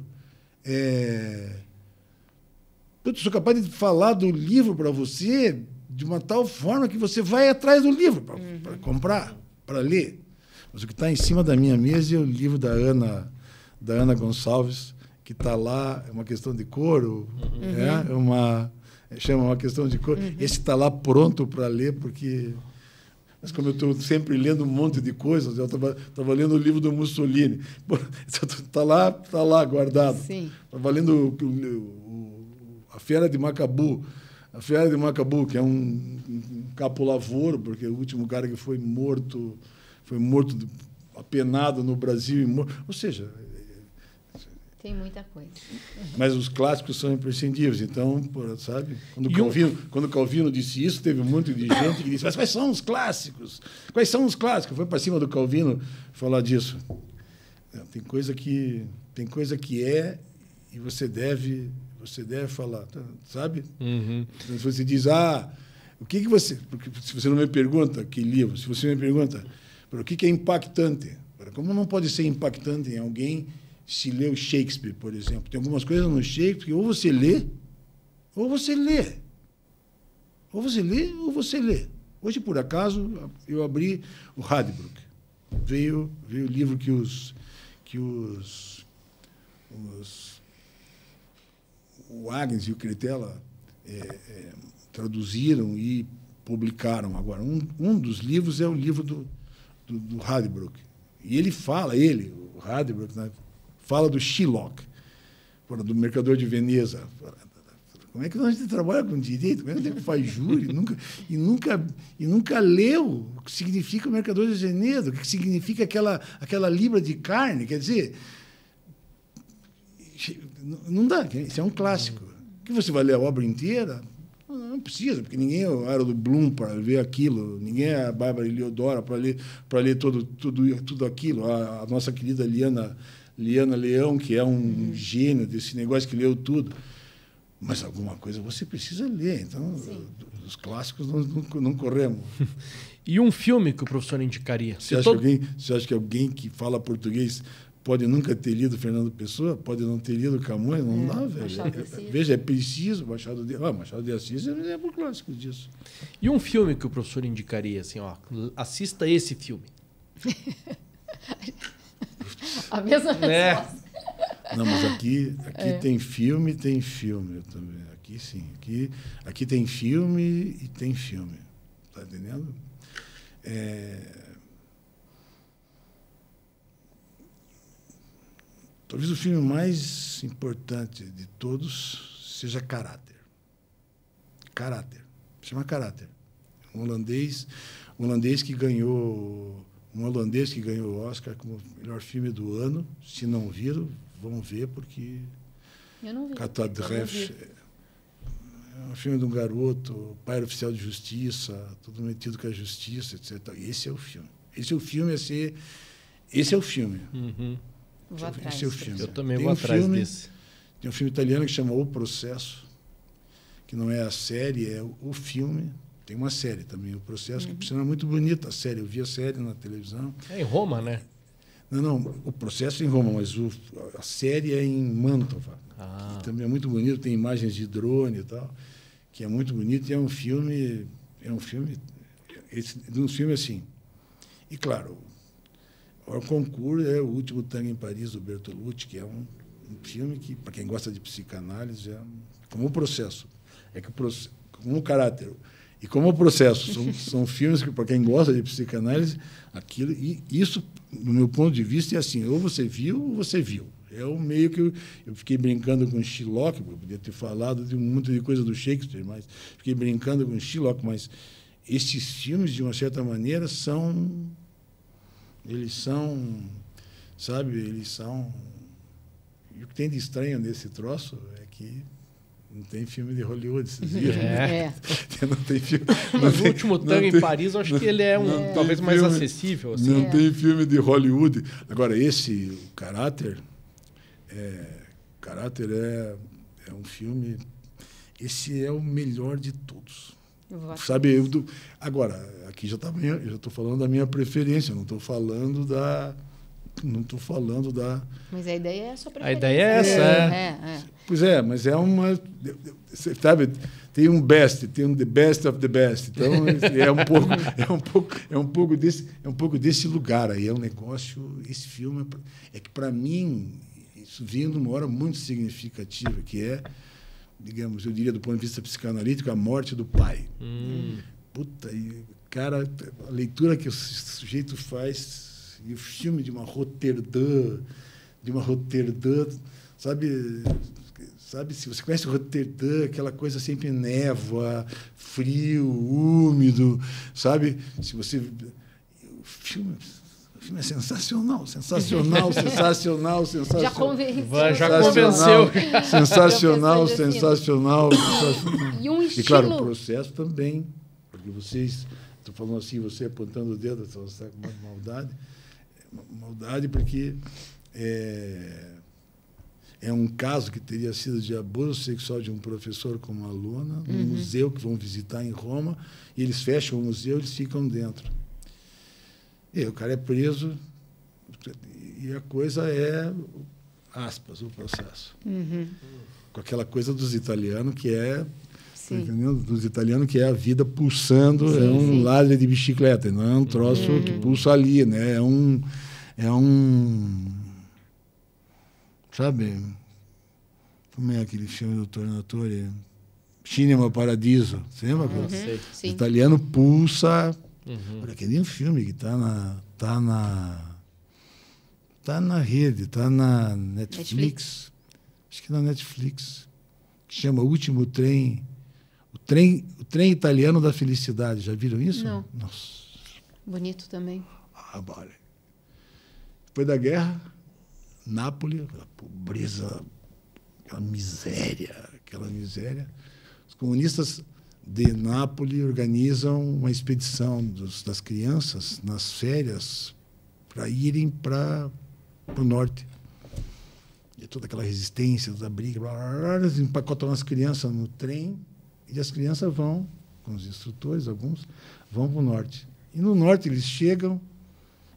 Eu sou capaz de falar do livro para você de uma tal forma que você vai atrás do livro para comprar, para ler. Mas o que está em cima da minha mesa é o livro da Ana Gonçalves, que está lá, é uma questão de cor, chama Uma Questão de Cor. Esse está lá pronto para ler, porque... Mas como eu estou sempre lendo um monte de coisas, eu estava lendo o livro do Mussolini. Está lá guardado. Estava lendo A Fera de Macabu. A Fera de Macabu, que é um capo-lavoro, porque o último cara que foi morto apenado no Brasil. Ou seja... Tem muita coisa. Mas os clássicos são imprescindíveis. Então, sabe? Quando Calvino disse isso, teve um monte de gente que disse, mas quais são os clássicos? Quais são os clássicos? Foi para cima do Calvino falar disso. Tem coisa que é e você deve falar, sabe? Então, se você diz, o que você... Porque se você não me pergunta que livro, se você me pergunta, o que é impactante? Como não pode ser impactante em alguém se lê o Shakespeare, por exemplo? Tem algumas coisas no Shakespeare que ou você lê, ou você lê. Ou você lê, ou você lê. Hoje, por acaso, eu abri o Radbruch. Veio o livro que o Agnes e o Cretella traduziram e publicaram agora. Um dos livros é o livro do Radbruch. E ele fala, o Radbruch, né, fala do Shylock, do Mercador de Veneza. Como é que a gente trabalha com direito? Como é que a gente faz júri? Nunca leu o que significa o Mercador de Veneza, o que significa aquela libra de carne. Quer dizer, não dá. Isso é um clássico. Que você vai ler a obra inteira? Não precisa, porque ninguém é o Harold Bloom para ver aquilo, ninguém é a Bárbara Eliodora para ler tudo aquilo. A nossa querida Liana Leão, que é um gênio desse negócio, que leu tudo. Mas alguma coisa você precisa ler. Então, os clássicos não corremos. E um filme que o professor indicaria? Você acha que alguém que fala português pode nunca ter lido Fernando Pessoa? Pode não ter lido Camões? Não dá, velho. Veja, é preciso. Machado de Assis é um exemplo clássico disso. E um filme que o professor indicaria? Assim, assista esse filme. A mesma resposta. Não, mas aqui tem filme também. Aqui sim. Aqui tem filme e tem filme. Está entendendo? Talvez o filme mais importante de todos seja Caráter. Caráter. Chama Caráter. Um holandês que ganhou o Oscar como melhor filme do ano. Se não viram, vão ver, porque... Eu não vi. Catadref é um filme de um garoto, pai era oficial de justiça, tudo metido com a justiça, etc. Esse é o filme. Esse é o filme. Vou atrás. Esse é o filme. Eu também vou atrás desse. Tem um filme italiano que chama O Processo, que não é a série, é o filme. Tem uma série também, O Processo, que por sinal é muito bonita a série. Eu vi a série na televisão. É em Roma, né? Não, O Processo é em Roma, mas a série é em Mantova. Que também é muito bonito, tem imagens de drone e tal. que é muito bonito, e é um filme assim. E, claro, o concurso é O Último Tango em Paris, do Bertolucci, que é um filme que, para quem gosta de psicanálise, como o processo, como o caráter e como o processo, são filmes que, para quem gosta de psicanálise, aquilo, e isso, no meu ponto de vista, é assim, ou você viu ou você viu. É o meio que eu fiquei brincando com Shylock, eu podia ter falado de um monte de coisa do Shakespeare, mas fiquei brincando com Shylock, mas esses filmes, de uma certa maneira, eles são, e o que tem de estranho nesse troço é que não tem filme de Hollywood, vocês viram? Não tem filme. Mas O Último Tango em Paris, eu acho que ele é talvez mais acessível. Assim. Não tem filme de Hollywood. Agora, o Caráter é um filme... Esse é o melhor de todos. Sabe? Agora, aqui já estou falando da minha preferência, não estou falando da... Mas a ideia é a sua preferência. A ideia é essa, Pois é, mas é uma... Sabe, tem um the best of the best. Então, é um pouco desse lugar aí. É um negócio... Esse filme é que, para mim, isso vinha de uma hora muito significativa, que é, digamos, eu diria, do ponto de vista psicanalítico, a morte do pai. Puta, e, cara, a leitura que o sujeito faz... E o filme de uma Roterdã, sabe? Se você conhece Roterdã, aquela coisa sempre névoa, frio, úmido, sabe? Se você... O filme é sensacional. Já convenceu. Sensacional. E um estilo... E, claro, o processo também, porque vocês... Estou falando assim, você apontando o dedo, você está com uma maldade, porque é um caso que teria sido de abuso sexual de um professor com uma aluna, num museu que vão visitar em Roma, e eles fecham o museu, eles ficam dentro. E o cara é preso, e a coisa é, aspas, o processo. Com aquela coisa dos italianos, que é... dos italianos, que é a vida pulsando, ladre de bicicleta, não é um troço que pulsa ali, né? É um sabe, como é aquele filme do Tornatore? Cinema Paradiso, você lembra? O italiano pulsa. Olha, aquele filme que está na rede, está na Netflix. Acho que na Netflix, que chama O Último Trem. O trem italiano da felicidade. Já viram isso? Não. Nossa. Bonito também. Vale. Depois da guerra, Nápoles, aquela pobreza, aquela miséria. Os comunistas de Nápoles organizam uma expedição das crianças nas férias para irem para o norte. E toda aquela resistência, da briga, eles empacotam as crianças no trem. E as crianças vão, com os instrutores, alguns, vão para o norte. E no norte eles chegam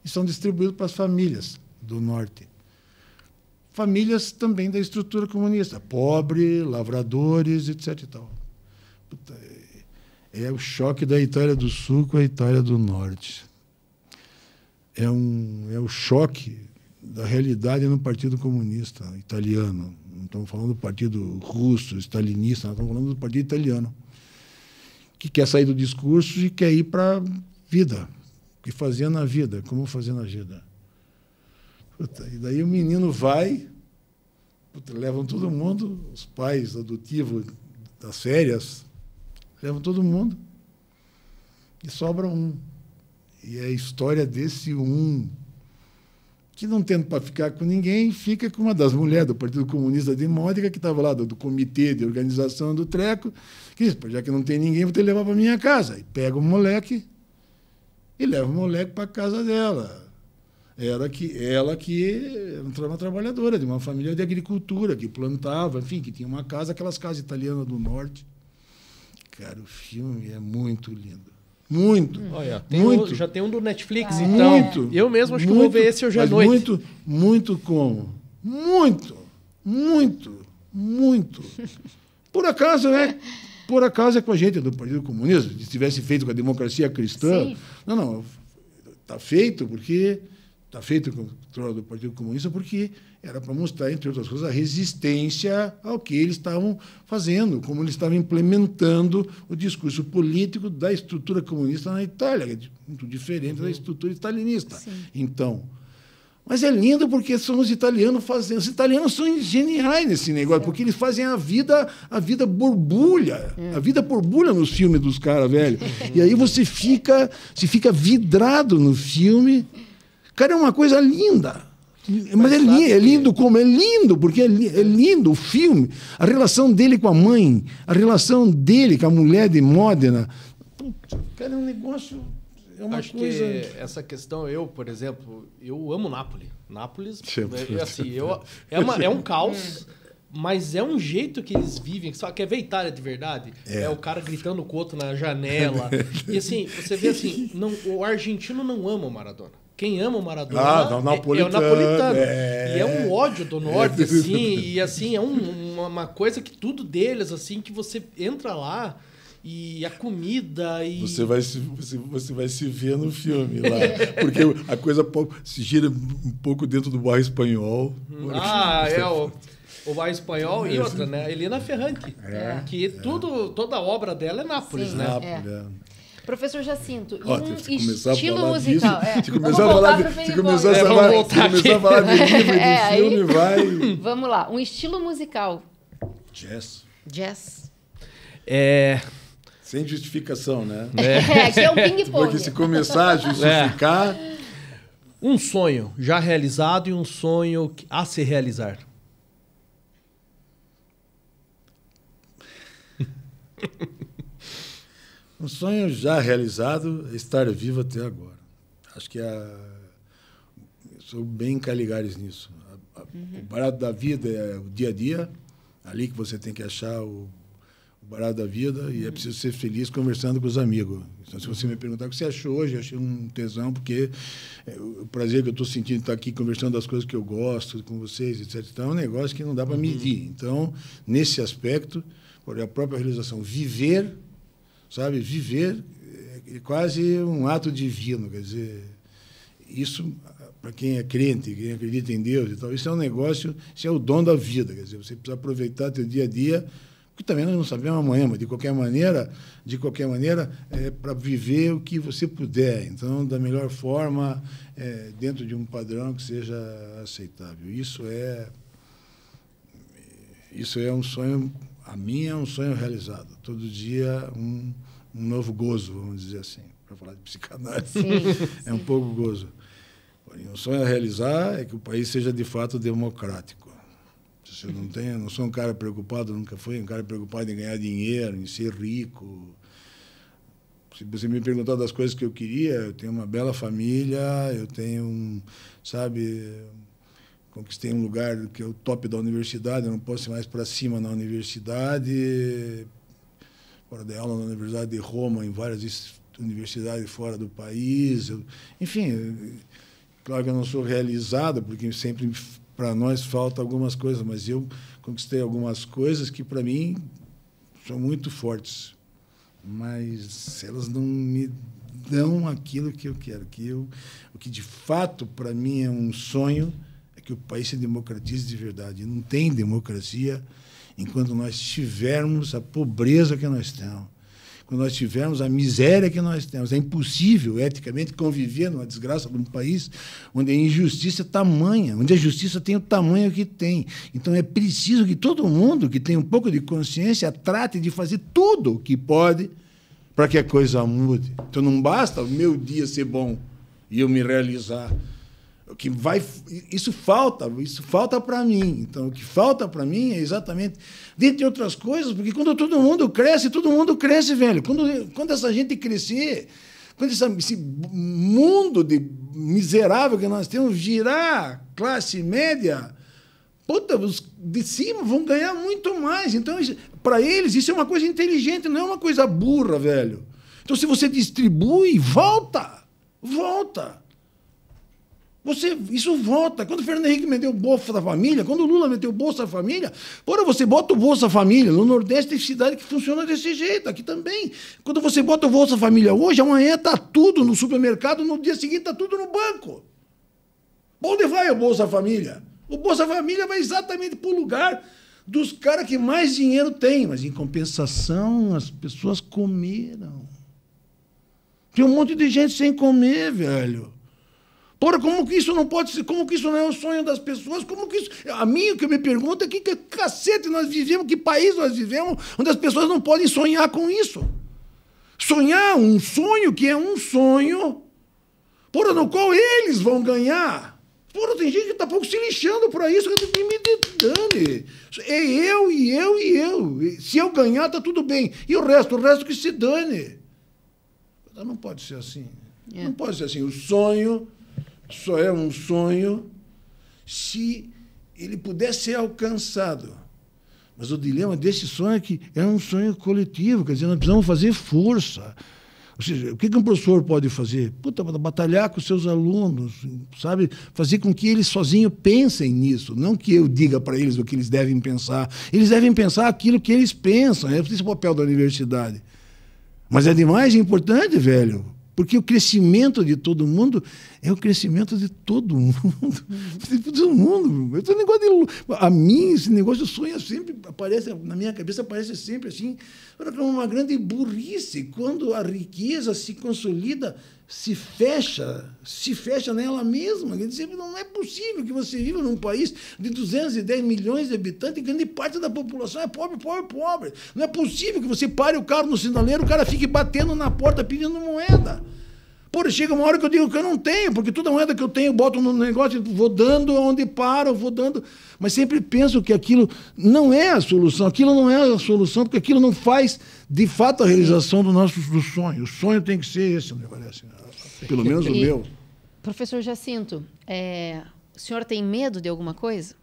e são distribuídos para as famílias do norte. Famílias também da estrutura comunista, pobre, lavradores, etc. E tal. Puta, é o choque da Itália do Sul com a Itália do Norte. É o choque da realidade no Partido Comunista Italiano. Não estamos falando do Partido Russo, Stalinista, nós estamos falando do Partido Italiano, que quer sair do discurso e quer ir para a vida. O que fazer na vida, como fazer na vida. Puta, e daí o menino vai, levam todo mundo, os pais adotivos das férias, levam todo mundo, e sobra um. E é a história desse um, que não tendo para ficar com ninguém, fica com uma das mulheres do Partido Comunista de Mônaco, que estava lá do comitê de organização do treco, que disse, já que não tem ninguém, vou ter que levar para minha casa. E pega o moleque e leva o moleque para a casa dela. Ela que era uma trabalhadora de uma família de agricultura, que plantava, enfim, que tinha uma casa, aquelas casas italianas do norte. Cara, o filme é muito lindo. Muito. Olha, já tem um do Netflix, então. Muito. Eu mesmo acho que vou ver esse hoje à noite. Muito como? Muito. Por acaso, né? por acaso é com a gente do Partido Comunista, se tivesse feito com a democracia cristã. Sim. Não, está feito porque... Está feito com o controle do Partido Comunista porque era para mostrar, entre outras coisas, a resistência ao que eles estavam fazendo, como eles estavam implementando o discurso político da estrutura comunista na Itália, que é muito diferente da estrutura stalinista. Sim. Então, mas é lindo porque são os italianos fazendo. Os italianos são geniais nesse negócio, porque eles fazem a vida borbulha. A vida borbulha nos filmes dos caras, velho. E aí você fica vidrado no filme. Cara, é uma coisa linda. Mas é lindo como? É lindo, porque é lindo o filme. A relação dele com a mãe, a relação dele com a mulher de Módena. Putz, cara, é um negócio... É uma Acho coisa... que essa questão, por exemplo, eu amo Nápoles. Nápoles, assim, é um caos, mas é um jeito que eles vivem. Só quer ver Itália de verdade? É o cara gritando com o outro na janela. E assim, você vê assim, o argentino não ama o Maradona. Quem ama o Maradona é o napolitano. E é um ódio do norte, assim, e assim, é uma coisa que tudo deles, assim, que você entra lá e a comida e... Você vai se ver no filme lá. Porque a coisa se gira um pouco dentro do bairro espanhol. O bairro espanhol e outra, né? Helena Ferrante. Que toda a obra dela é Nápoles, né? Nápoles, Professor Jacinto, e um estilo musical. Se começar a falar de livro e de filme, vai... Vamos lá. Um estilo musical. Jazz. Sem justificação, né? Que é um ping-pong. Porque se começar a justificar... Um sonho já realizado e um sonho a se realizar. Um sonho já realizado é estar vivo até agora. Acho que eu sou bem Caligares nisso. O barato da vida é o dia a dia, ali que você tem que achar o barato da vida e é preciso ser feliz conversando com os amigos. Então, se você me perguntar o que você achou hoje, eu achei um tesão, porque o prazer que eu estou sentindo de estar aqui conversando das coisas que eu gosto com vocês, etc. Então, é um negócio que não dá para medir. Então, nesse aspecto, por a própria realização, viver... Sabe, viver é quase um ato divino, quer dizer, isso, para quem é crente, quem acredita em Deus e tal, isso é um negócio, isso é o dom da vida, quer dizer, você precisa aproveitar teu dia a dia, porque também nós não sabemos amanhã, mas de qualquer maneira, é para viver o que você puder, então, da melhor forma, dentro de um padrão que seja aceitável. Isso é um sonho... A minha é um sonho realizado. Todo dia um novo gozo, vamos dizer assim, para falar de psicanálise. Sim. É um pouco gozo. Um sonho a realizar é que o país seja de fato democrático. Eu não sou um cara preocupado, nunca fui um cara preocupado em ganhar dinheiro, em ser rico. Se você me perguntar das coisas que eu queria, eu tenho uma bela família, eu tenho, conquistei um lugar que é o top da universidade, eu não posso ir mais para cima na universidade. Fora de aula na Universidade de Roma, em várias universidades fora do país. Enfim, claro que eu não sou realizado, porque sempre para nós falta algumas coisas, mas eu conquistei algumas coisas que, para mim, são muito fortes. Mas elas não me dão aquilo que eu quero. O que, de fato, para mim é um sonho, que o país se democratize de verdade. Não tem democracia enquanto nós tivermos a pobreza que nós temos, quando nós tivermos a miséria que nós temos. É impossível, eticamente, conviver numa desgraça de um país onde a injustiça é tamanha, onde a justiça tem o tamanho que tem. Então, é preciso que todo mundo que tem um pouco de consciência trate de fazer tudo o que pode para que a coisa mude. Então, não basta o meu dia ser bom e eu me realizar. Isso falta para mim. Então, o que falta para mim é exatamente, dentre outras coisas, porque quando todo mundo cresce, velho. Quando essa gente crescer, quando esse mundo de miserável que nós temos virar classe média, puta, os de cima vão ganhar muito mais. Então, para eles, isso é uma coisa inteligente, não é uma coisa burra, velho. Então, se você distribui, volta. Isso volta. Quando o Fernando Henrique meteu o Bolsa Família, quando o Lula meteu o Bolsa Família, você bota o Bolsa Família. No Nordeste tem cidade que funciona desse jeito, aqui também. Quando você bota o Bolsa Família hoje, amanhã está tudo no supermercado, no dia seguinte está tudo no banco. Onde vai o Bolsa Família? O Bolsa Família vai exatamente para o lugar dos caras que mais dinheiro têm, mas em compensação as pessoas comeram. Tem um monte de gente sem comer, velho. Porra, como que isso não pode ser? Como que isso não é um sonho das pessoas? Como que isso... A mim, o que eu me pergunto é que cacete nós vivemos, que país nós vivemos, onde as pessoas não podem sonhar com isso. Sonhar um sonho que é um sonho, porra, no qual eles vão ganhar. Porra, tem gente que está pouco se lixando para isso, que me dane. É eu e eu e eu. Se eu ganhar, está tudo bem. E o resto que se dane. Não pode ser assim. Não pode ser assim. O sonho só é um sonho se ele puder ser alcançado. Mas o dilema desse sonho é que é um sonho coletivo, quer dizer, nós precisamos fazer força. Ou seja, o que um professor pode fazer? Batalhar com os seus alunos, sabe? Fazer com que eles sozinhos pensem nisso, não que eu diga para eles o que eles devem pensar. Eles devem pensar aquilo que eles pensam, esse é o papel da universidade. Mas é demais importante, velho, porque o crescimento de todo mundo é o crescimento de todo mundo. De todo mundo. Esse negócio a mim, esse negócio de sonho sempre aparece, na minha cabeça aparece sempre assim, como uma grande burrice. Quando a riqueza se consolida, se fecha nela mesma. Quer dizer, não é possível que você viva num país de 210 milhões de habitantes e grande parte da população é pobre, pobre, pobre. Não é possível que você pare o carro no sinaleiro, o cara fique batendo na porta pedindo moeda. Porra, chega uma hora que eu digo que eu não tenho, porque toda moeda que eu tenho eu boto no negócio, vou dando onde paro, vou dando. Mas sempre penso que aquilo não é a solução, aquilo não é a solução, porque aquilo não faz, de fato, a realização do sonho. O sonho tem que ser esse, me parece. Pelo menos o meu. Professor Jacinto, o senhor tem medo de alguma coisa?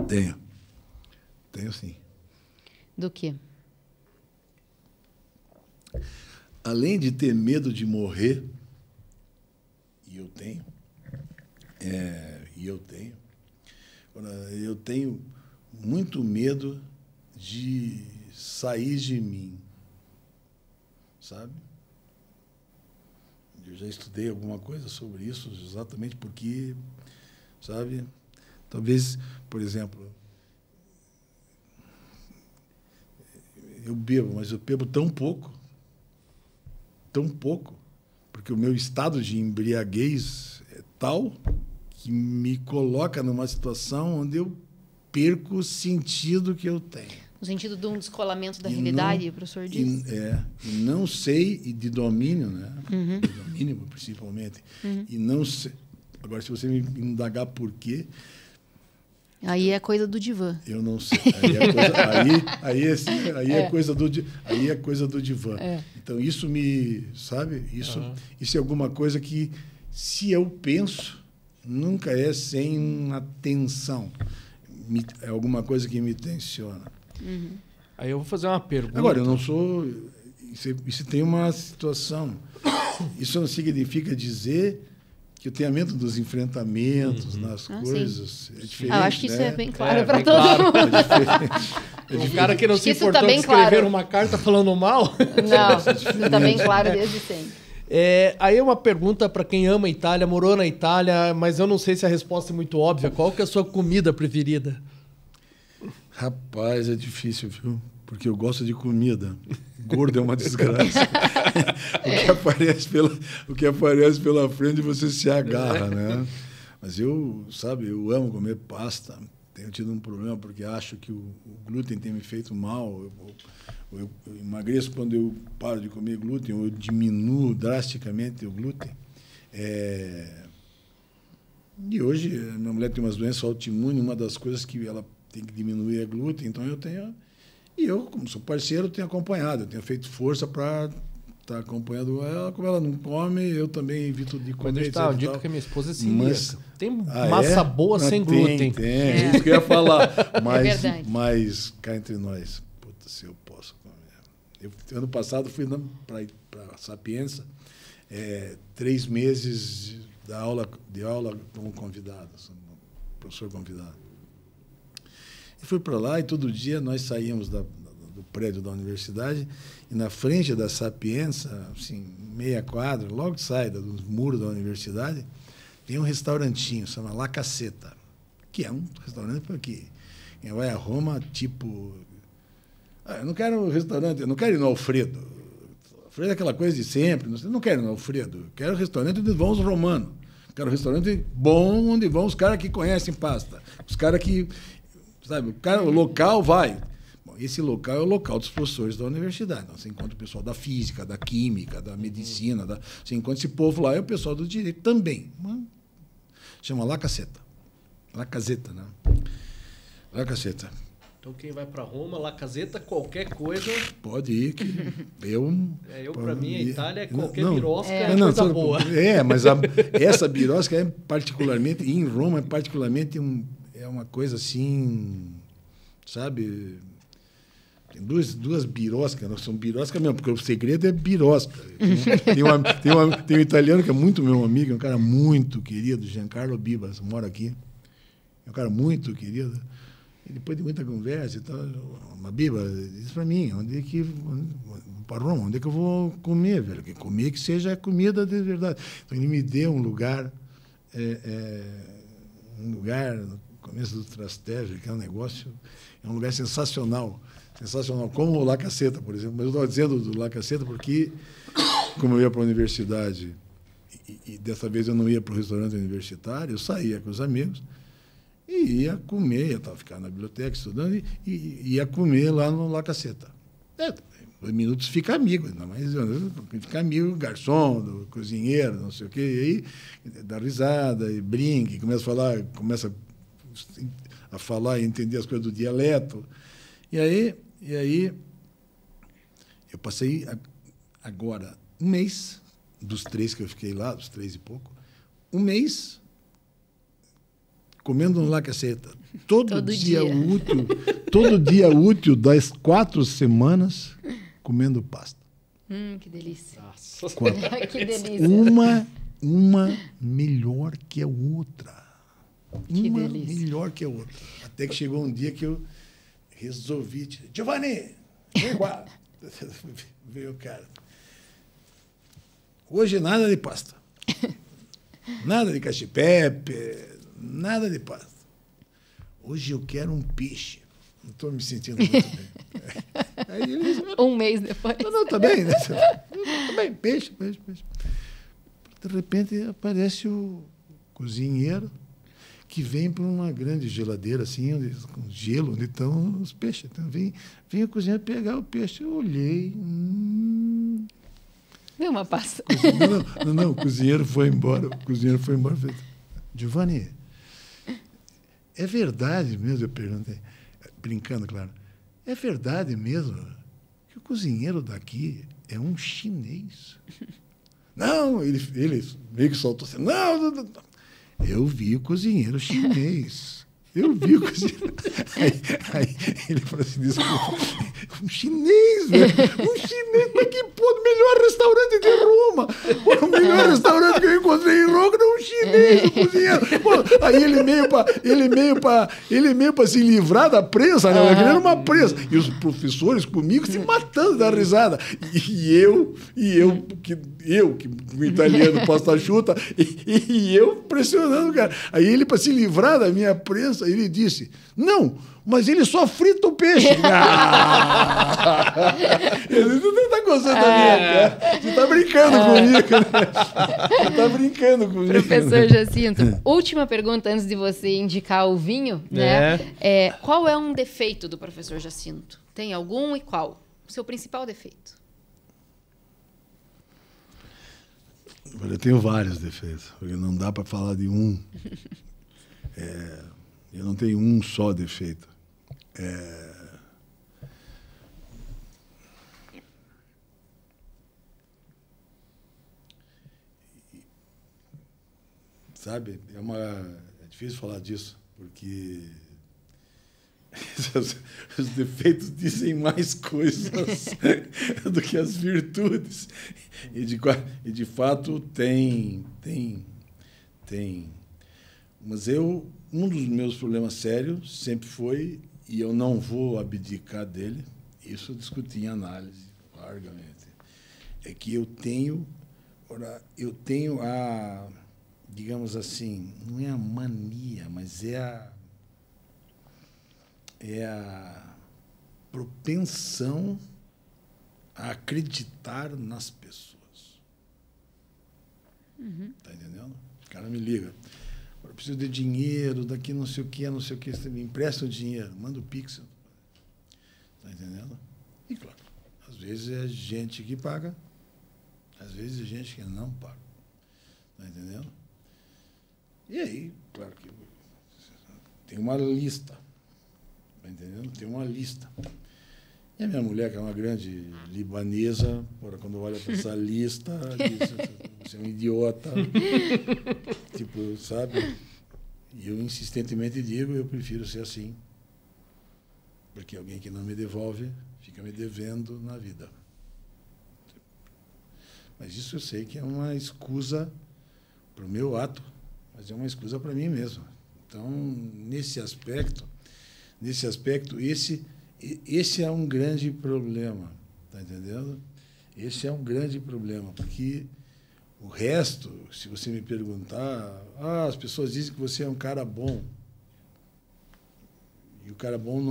Tenho. Tenho, sim. Do quê? Além de ter medo de morrer, e eu tenho muito medo de sair de mim, sabe? Eu já estudei alguma coisa sobre isso, exatamente porque, sabe? Talvez, por exemplo, eu bebo, mas eu bebo tão pouco, porque o meu estado de embriaguez é tal que me coloca numa situação onde eu perco o sentido que eu tenho. No sentido de um descolamento da realidade, o professor diz? E não sei, e de domínio, né? De domínio, principalmente. E não sei. Agora, se você me indagar por quê... Aí é coisa do divã. Eu não sei. Aí é coisa do divã. Então, isso me... Sabe? Isso é alguma coisa que, se eu penso, nunca é sem uma tensão. É alguma coisa que me tensiona. Aí eu vou fazer uma pergunta. Agora, eu não sou... Isso tem uma situação. Isso não significa dizer que o tenho medo dos enfrentamentos nas coisas. É diferente, eu acho que né? isso é bem claro para todo mundo. O cara que não se importou tá de escrever uma carta falando mal. Não, isso está bem claro desde sempre. Aí é uma pergunta para quem ama a Itália, morou na Itália, mas eu não sei se a resposta é muito óbvia. Qual que é a sua comida preferida? Rapaz, é difícil, viu? Porque eu gosto de comida. Gordo é uma desgraça. O que aparece pela frente você se agarra, né? Mas eu amo comer pasta. Tenho tido um problema porque acho que o glúten tem me feito mal. Eu emagreço quando eu paro de comer glúten, ou eu diminuo drasticamente o glúten. E hoje, minha mulher tem umas doenças autoimunes, uma das coisas que ela tem que diminuir é glúten, então eu tenho... E eu, como sou parceiro, tenho acompanhado, eu tenho feito força para estar acompanhando ela. Como ela não come, eu também evito de comer. Eu digo que a minha esposa se tem massa boa sem glúten. Tem, isso que eu ia falar. Mas cá entre nós, puta, se eu posso comer. Ano passado fui para Sapienza, 3 meses de aula como convidado, professor convidado. E fui para lá e todo dia nós saímos do prédio da universidade e na frente da Sapienza, assim, meia quadra, logo que sai dos muros da universidade, tem um restaurantinho, chama La Caseta, que é um restaurante porque quem vai a Roma, tipo... eu não quero um restaurante, eu não quero ir no Alfredo. Alfredo é aquela coisa de sempre, não quero ir no Alfredo, eu quero um restaurante onde vão os romanos. Quero um restaurante bom, onde vão os caras que conhecem pasta. Os caras que... Sabe, o local vai. Bom, esse local é o local dos professores da universidade. Então, você encontra o pessoal da física, da química, da medicina. Você encontra esse povo lá, é o pessoal do direito também. Chama La Caseta. La Caseta, né? La Caseta. Então, quem vai para Roma, La Caseta, qualquer coisa... Pode ir, que para mim, a Itália, qualquer não, birosca é coisa boa. Mas essa birosca é particularmente, em Roma, é particularmente uma coisa assim, sabe? Tem duas biroscas, não são biroscas mesmo, porque o segredo é birosca. Tem um italiano que é muito meu amigo, é um cara muito querido, Giancarlo Bibas, mora aqui. É um cara muito querido. E depois de muita conversa e tal, uma Biba disse para mim, para Roma, onde é que eu vou comer, velho? Que comer que seja comida de verdade. Então ele me deu um lugar no começo do Trastevere, que é um lugar sensacional, como o La Caseta, por exemplo. Mas eu estava dizendo do La Caseta porque, como eu ia para a universidade, e dessa vez eu não ia para o restaurante universitário, eu saía com os amigos, e ia comer, ficar na biblioteca estudando, e ia comer lá no La Caseta. 2 minutos fica amigo, ainda mais fica amigo do garçom, do cozinheiro, não sei o quê, e aí dá risada, e brinca, e começa a falar e entender as coisas do dialeto. E aí eu passei agora 1 mês, dos 3 que eu fiquei lá, dos 3 e pouco, 1 mês comendo no La Caseta. Todo dia útil das 4 semanas comendo pasta. Que delícia. Nossa. Que delícia. Uma melhor que a outra. Que delícia. Melhor que a outra. Até que chegou um dia que eu resolvi... Giovanni, vem cá. Veio o cara. Hoje nada de pasta. Nada de cacio-e-pepe, nada de pasta. Hoje eu quero um peixe. Não estou me sentindo muito bem. Aí ele disse, 1 mês depois. Não, tá bem. Né? Tá bem, peixe. De repente aparece o cozinheiro que vem para uma grande geladeira, assim, com gelo, onde estão os peixes. Então vem o cozinheiro pegar o peixe. Eu olhei. Deu uma pasta. Não, o cozinheiro foi embora. Falei, Giovanni, é verdade mesmo? Eu perguntei, brincando, claro. É verdade mesmo que o cozinheiro daqui é um chinês? Não, ele meio que soltou assim, não. Eu vi o cozinheiro chinês. Aí ele falou assim, desculpa, um chinês, velho. Um chinês, mas que pô, melhor restaurante de Roma. Pô, o melhor restaurante que eu encontrei em Roma era um chinês, um cozinheiro. Pô, aí ele meio para se livrar da presa, né? Ele era uma presa. E os professores comigo se matando da risada. E eu que o italiano pasta chuta, e eu pressionando o cara. Aí ele, para se livrar da minha prensa, ele disse, não, mas ele só frita o peixe. Ele não está gostando da minha cara. Você está brincando comigo. Né? Você está brincando comigo. Professor Jacinto, última pergunta antes de você indicar o vinho. Né? Qual é um defeito do professor Jacinto? Tem algum e qual? O seu principal defeito? Eu tenho vários defeitos, porque não dá para falar de um. Eu não tenho um só defeito. Sabe, é difícil falar disso, porque Os defeitos dizem mais coisas do que as virtudes. E, de fato, tem. Mas um dos meus problemas sérios sempre foi, e eu não vou abdicar dele, isso eu discuti em análise largamente, é que eu tenho a, digamos assim, não é a mania, mas é a propensão a acreditar nas pessoas. Está entendendo? O cara me liga. Eu preciso de dinheiro, daqui não sei o que, você me empresta o dinheiro, manda o Pix. Está entendendo? E, claro, às vezes é gente que paga, às vezes é gente que não paga. Está entendendo? E aí, claro que tem uma lista. Está entendendo? Tem uma lista. E a minha mulher, que é uma grande libanesa, quando olha para essa lista, diz, você é um idiota. Tipo, sabe? E eu insistentemente digo, eu prefiro ser assim. Porque alguém que não me devolve fica me devendo na vida. Mas isso eu sei que é uma escusa para o meu ato, mas é uma escusa para mim mesmo. Então, nesse aspecto, esse é um grande problema, está entendendo? Esse é um grande problema, porque o resto, se você me perguntar, as pessoas dizem que você é um cara bom. E o cara bom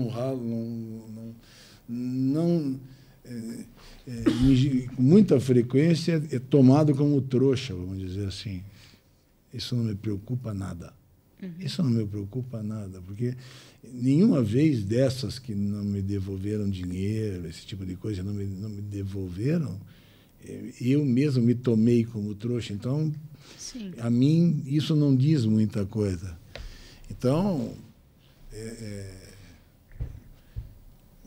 com muita frequência é tomado como trouxa, vamos dizer assim. Isso não me preocupa nada. Isso não me preocupa nada, porque nenhuma vez dessas que não me devolveram dinheiro, esse tipo de coisa, não me devolveram, eu mesmo me tomei como trouxa. Então, sim, a mim, isso não diz muita coisa. Então,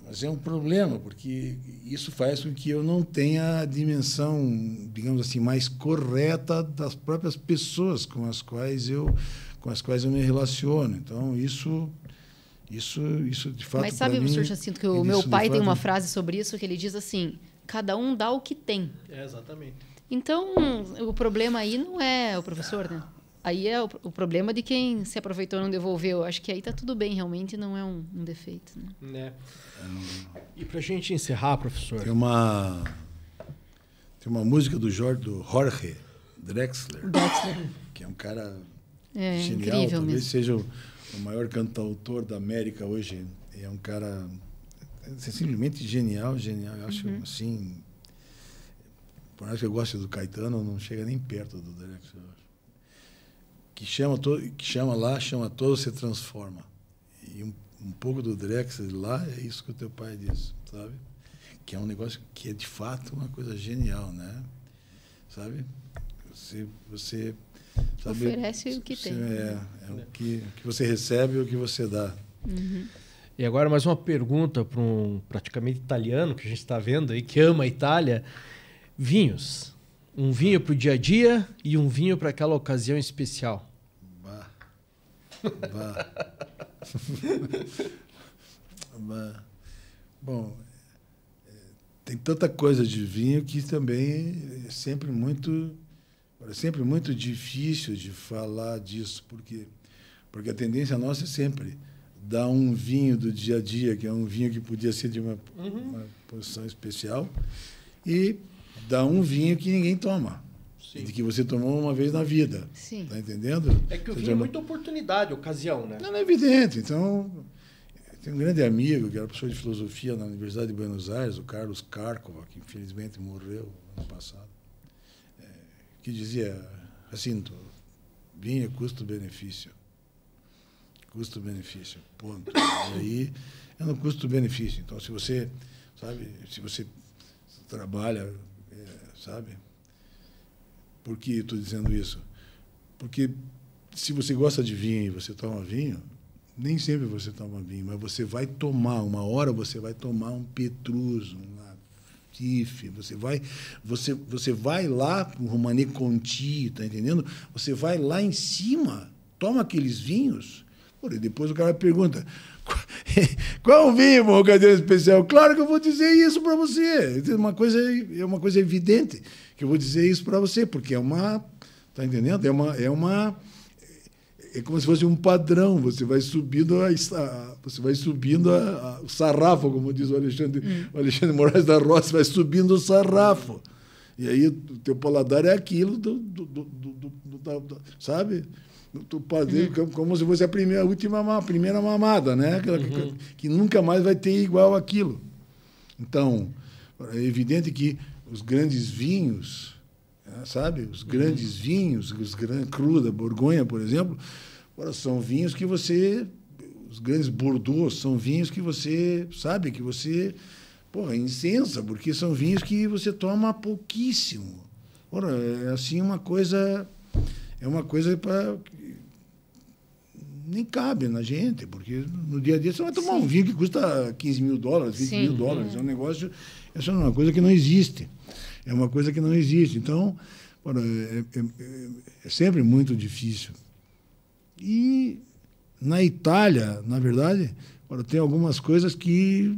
mas é um problema, porque isso faz com que eu não tenha a dimensão, digamos assim, mais correta das próprias pessoas com as quais eu me relaciono. Então, isso de fato. Mas sabe, professor Jacinto, que o meu pai tem uma frase sobre isso, que ele diz assim: cada um dá o que tem. Exatamente. Então, o problema aí não é o professor, né? Aí é o problema de quem se aproveitou e não devolveu. Acho que aí está tudo bem, realmente não é um defeito. Né? E para a gente encerrar, professor... Tem uma música do Jorge Drexler, que é um cara genial, talvez mesmo seja o maior cantautor da América hoje. É um cara simplesmente genial. Eu acho assim... Por mais que eu goste do Caetano, não chega nem perto do Drexler. Que chama Todo Se Transforma. E um pouco do Drexler lá é isso que o teu pai disse, sabe? Que é um negócio que é, de fato, uma coisa genial, né? Sabe? Você sabe, oferece o que tem. O que você recebe e o que você dá. E agora mais uma pergunta para um praticamente italiano que a gente está vendo aí, que ama a Itália. Vinhos. Um vinho para o dia a dia e um vinho para aquela ocasião especial. Bom, tem tanta coisa de vinho que também é sempre muito difícil de falar disso, porque a tendência nossa é sempre dar um vinho do dia a dia, que é um vinho que podia ser de uma posição especial, e dar um vinho que ninguém toma. Sim. De que você tomou uma vez na vida. Sim. Está entendendo? É que o vinho é muita oportunidade, ocasião, né? Não é evidente. Então, tem um grande amigo, que era professor de filosofia na Universidade de Buenos Aires, o Carlos Cárcova, que infelizmente morreu ano passado, que dizia, Jacinto, vinho é custo-benefício. Custo-benefício, ponto. E aí, é no custo-benefício. Então, se você trabalha, sabe? Por que estou dizendo isso? Porque se você gosta de vinho e você toma vinho, nem sempre você toma vinho, mas você vai tomar, uma hora você vai tomar um Petrus, um Lafite, você vai lá para o Romanée Conti, tá entendendo? Você vai lá em cima, toma aqueles vinhos, e depois o cara pergunta, Qual o vinho, uma ocasião especial? Claro que eu vou dizer isso para você. É uma coisa evidente que eu vou dizer isso para você, porque é uma... Está entendendo? É como se fosse um padrão. Você vai subindo o sarrafo, como diz o Alexandre Moraes da Roça, vai subindo o sarrafo. E aí o teu paladar é aquilo sabe? Como se fosse a primeira mamada, né? Aquela que nunca mais vai ter igual aquilo. Então, é evidente que os grandes vinhos, sabe? Os grandes vinhos, Cru da Borgonha, por exemplo, são vinhos que você... Os grandes Bordeaux são vinhos que você, sabe? Que você... incensa, porque são vinhos que você toma pouquíssimo. É assim uma coisa... É uma coisa para... Nem cabe na gente, porque no dia a dia você vai tomar um vinho que custa $15 mil, $20 mil. É um negócio... Essa é uma coisa que não existe. É uma coisa que não existe. Então, é sempre muito difícil. E na Itália, na verdade, tem algumas coisas que,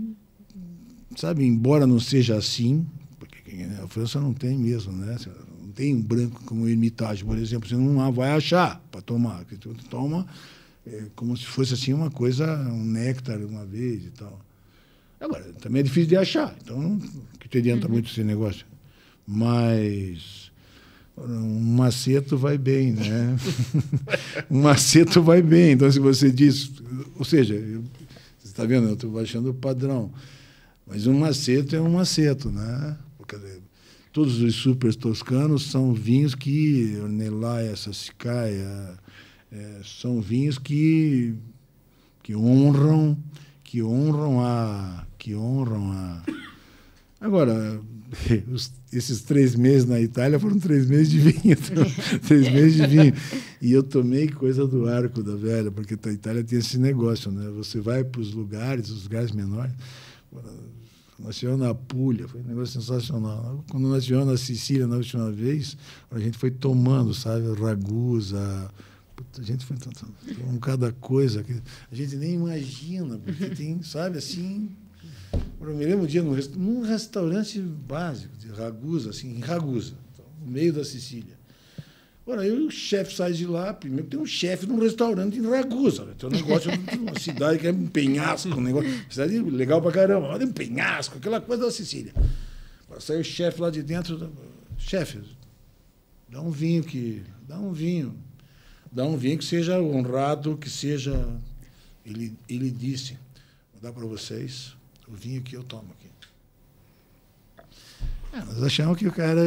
sabe, embora não seja assim, porque a França não tem mesmo, né? Não tem um branco como Hermitage, por exemplo, você não vai achar para tomar. Você toma como se fosse assim uma coisa, um néctar uma vez e tal. Agora, também é difícil de achar, então que te adianta muito esse negócio. Mas um maceto vai bem, né? Um maceto vai bem. Então, se você diz... Ou seja, você está vendo, eu estou baixando o padrão. Mas um maceto é um maceto, né? Porque todos os super toscanos são vinhos que... Ornellaia, Sassicaia... são vinhos que honram a... Agora... Esses 3 meses na Itália foram 3 meses de vinho. 3 meses de vinho. E eu tomei coisa do Arco da Velha, porque a Itália tem esse negócio, né? Você vai para os lugares menores. Nós tivemos na Puglia, foi um negócio sensacional. Quando nós tivemos na Sicília na última vez, a gente foi tomando, sabe? Ragusa. A gente foi tomando cada coisa que a gente nem imagina, porque tem, sabe, assim... Eu me lembro um dia num restaurante básico, de Ragusa, assim, em Ragusa, no meio da Sicília. Aí o chefe sai de lá, primeiro tem um chefe num restaurante em Ragusa. Tem um negócio de uma cidade que é um penhasco, um negócio, cidade legal pra caramba, olha um penhasco, aquela coisa da Sicília. Sai o chefe lá de dentro, chefe, dá um vinho que seja honrado, que seja... Ele disse, vou dar para vocês... O vinho que eu tomo aqui. Nós achamos que o cara...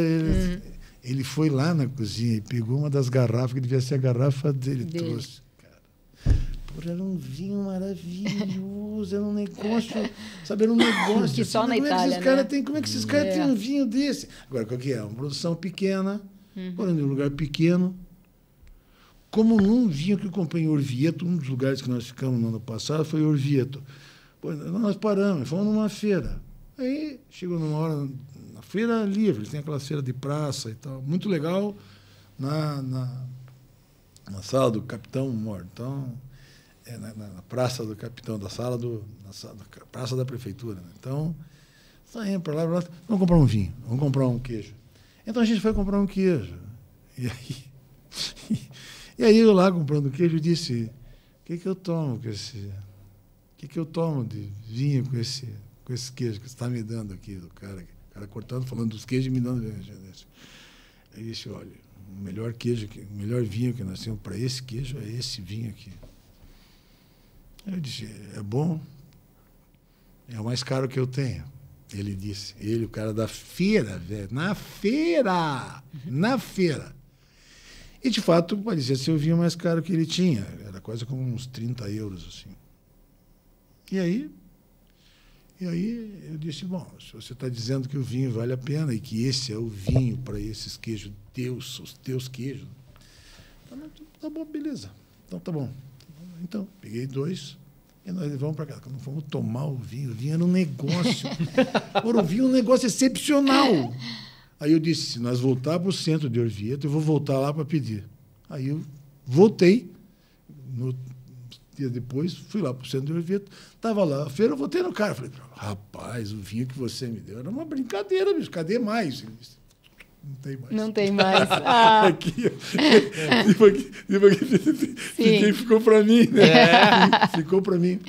Ele foi lá na cozinha e pegou uma das garrafas, que devia ser a garrafa dele. Trouxe. Cara. Era um vinho maravilhoso, era um negócio... Sabe, era um negócio... Que só na Itália, né? Como é que esses caras têm um vinho desse? Agora, qual que é? Uma produção pequena, porém, em um lugar pequeno. Como num vinho que eu comprei em Orvieto, um dos lugares que nós ficamos no ano passado foi Orvieto. Nós paramos, fomos numa feira. Aí chegou numa hora, na feira livre, tem aquela feira de praça e tal, muito legal, na sala do Capitão Mor. Então, na praça do Capitão, na praça da prefeitura. Né? Então, saímos para lá, vamos comprar um vinho, vamos comprar um queijo. Então a gente foi comprar um queijo. E aí eu lá comprando queijo disse, o que eu tomo com esse... O que eu tomo de vinho com esse queijo que você está me dando aqui, do cara? O cara cortando, falando dos queijos e me dando vinho. Aí disse, olha, o melhor vinho que nós temos para esse queijo é esse vinho aqui. Aí eu disse, é bom? É o mais caro que eu tenho. Ele disse, o cara da feira, velho, na feira! E, de fato, parecia ser o vinho mais caro que ele tinha. Era quase como uns 30 euros, assim. E aí eu disse, bom, se você está dizendo que o vinho vale a pena e que esse é o vinho para esses queijos, os teus queijos, tá bom, beleza. Então, tá bom. Então, peguei 2 e nós levamos para casa. Quando fomos tomar o vinho era um negócio. O vinho é um negócio excepcional. Aí eu disse, se nós voltar para o centro de Orvieto, eu vou voltar lá para pedir. Aí eu voltei dias depois, fui lá pro centro de Orvieto, tava lá, a feira, eu votei no cara. Falei, rapaz, o vinho que você me deu era uma brincadeira, bicho, cadê mais? Não tem mais. Não tem mais. Ah. Aqui, ficou para mim, né? Ficou para mim.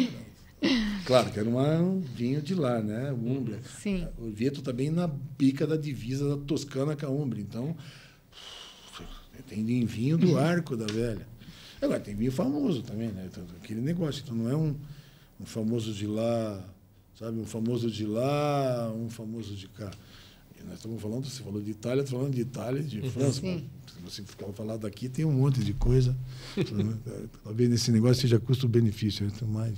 Claro que era um vinho de lá, né? Umbria. Sim. O Orvieto está bem na bica da divisa da Toscana com a Umbria. Então, tem vinho do Arco da Velha. Agora, tem vinho famoso também, né? Aquele negócio. Então, não é um famoso de lá, sabe? Um famoso de lá, um famoso de cá. E nós estamos falando, você falou de Itália, estou falando de Itália e de França. Se você for falar daqui, tem um monte de coisa. Talvez nesse negócio seja custo-benefício, mas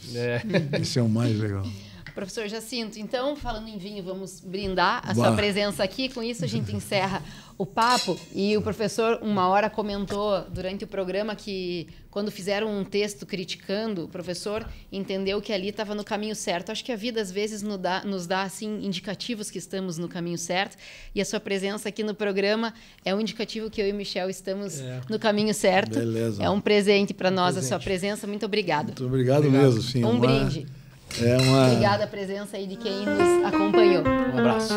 esse é o mais legal. Professor Jacinto, então, falando em vinho, vamos brindar a sua presença aqui. Com isso, a gente encerra o papo. E o professor, uma hora, comentou durante o programa que, quando fizeram um texto criticando, o professor entendeu que ali estava no caminho certo. Acho que a vida, às vezes, nos dá assim, indicativos que estamos no caminho certo. E a sua presença aqui no programa é um indicativo que eu e o Michel estamos no caminho certo. Beleza. É um presente para nós a sua presença. Muito obrigada. Muito obrigado mesmo. Sim, brinde. Obrigada a presença aí de quem nos acompanhou. Um abraço.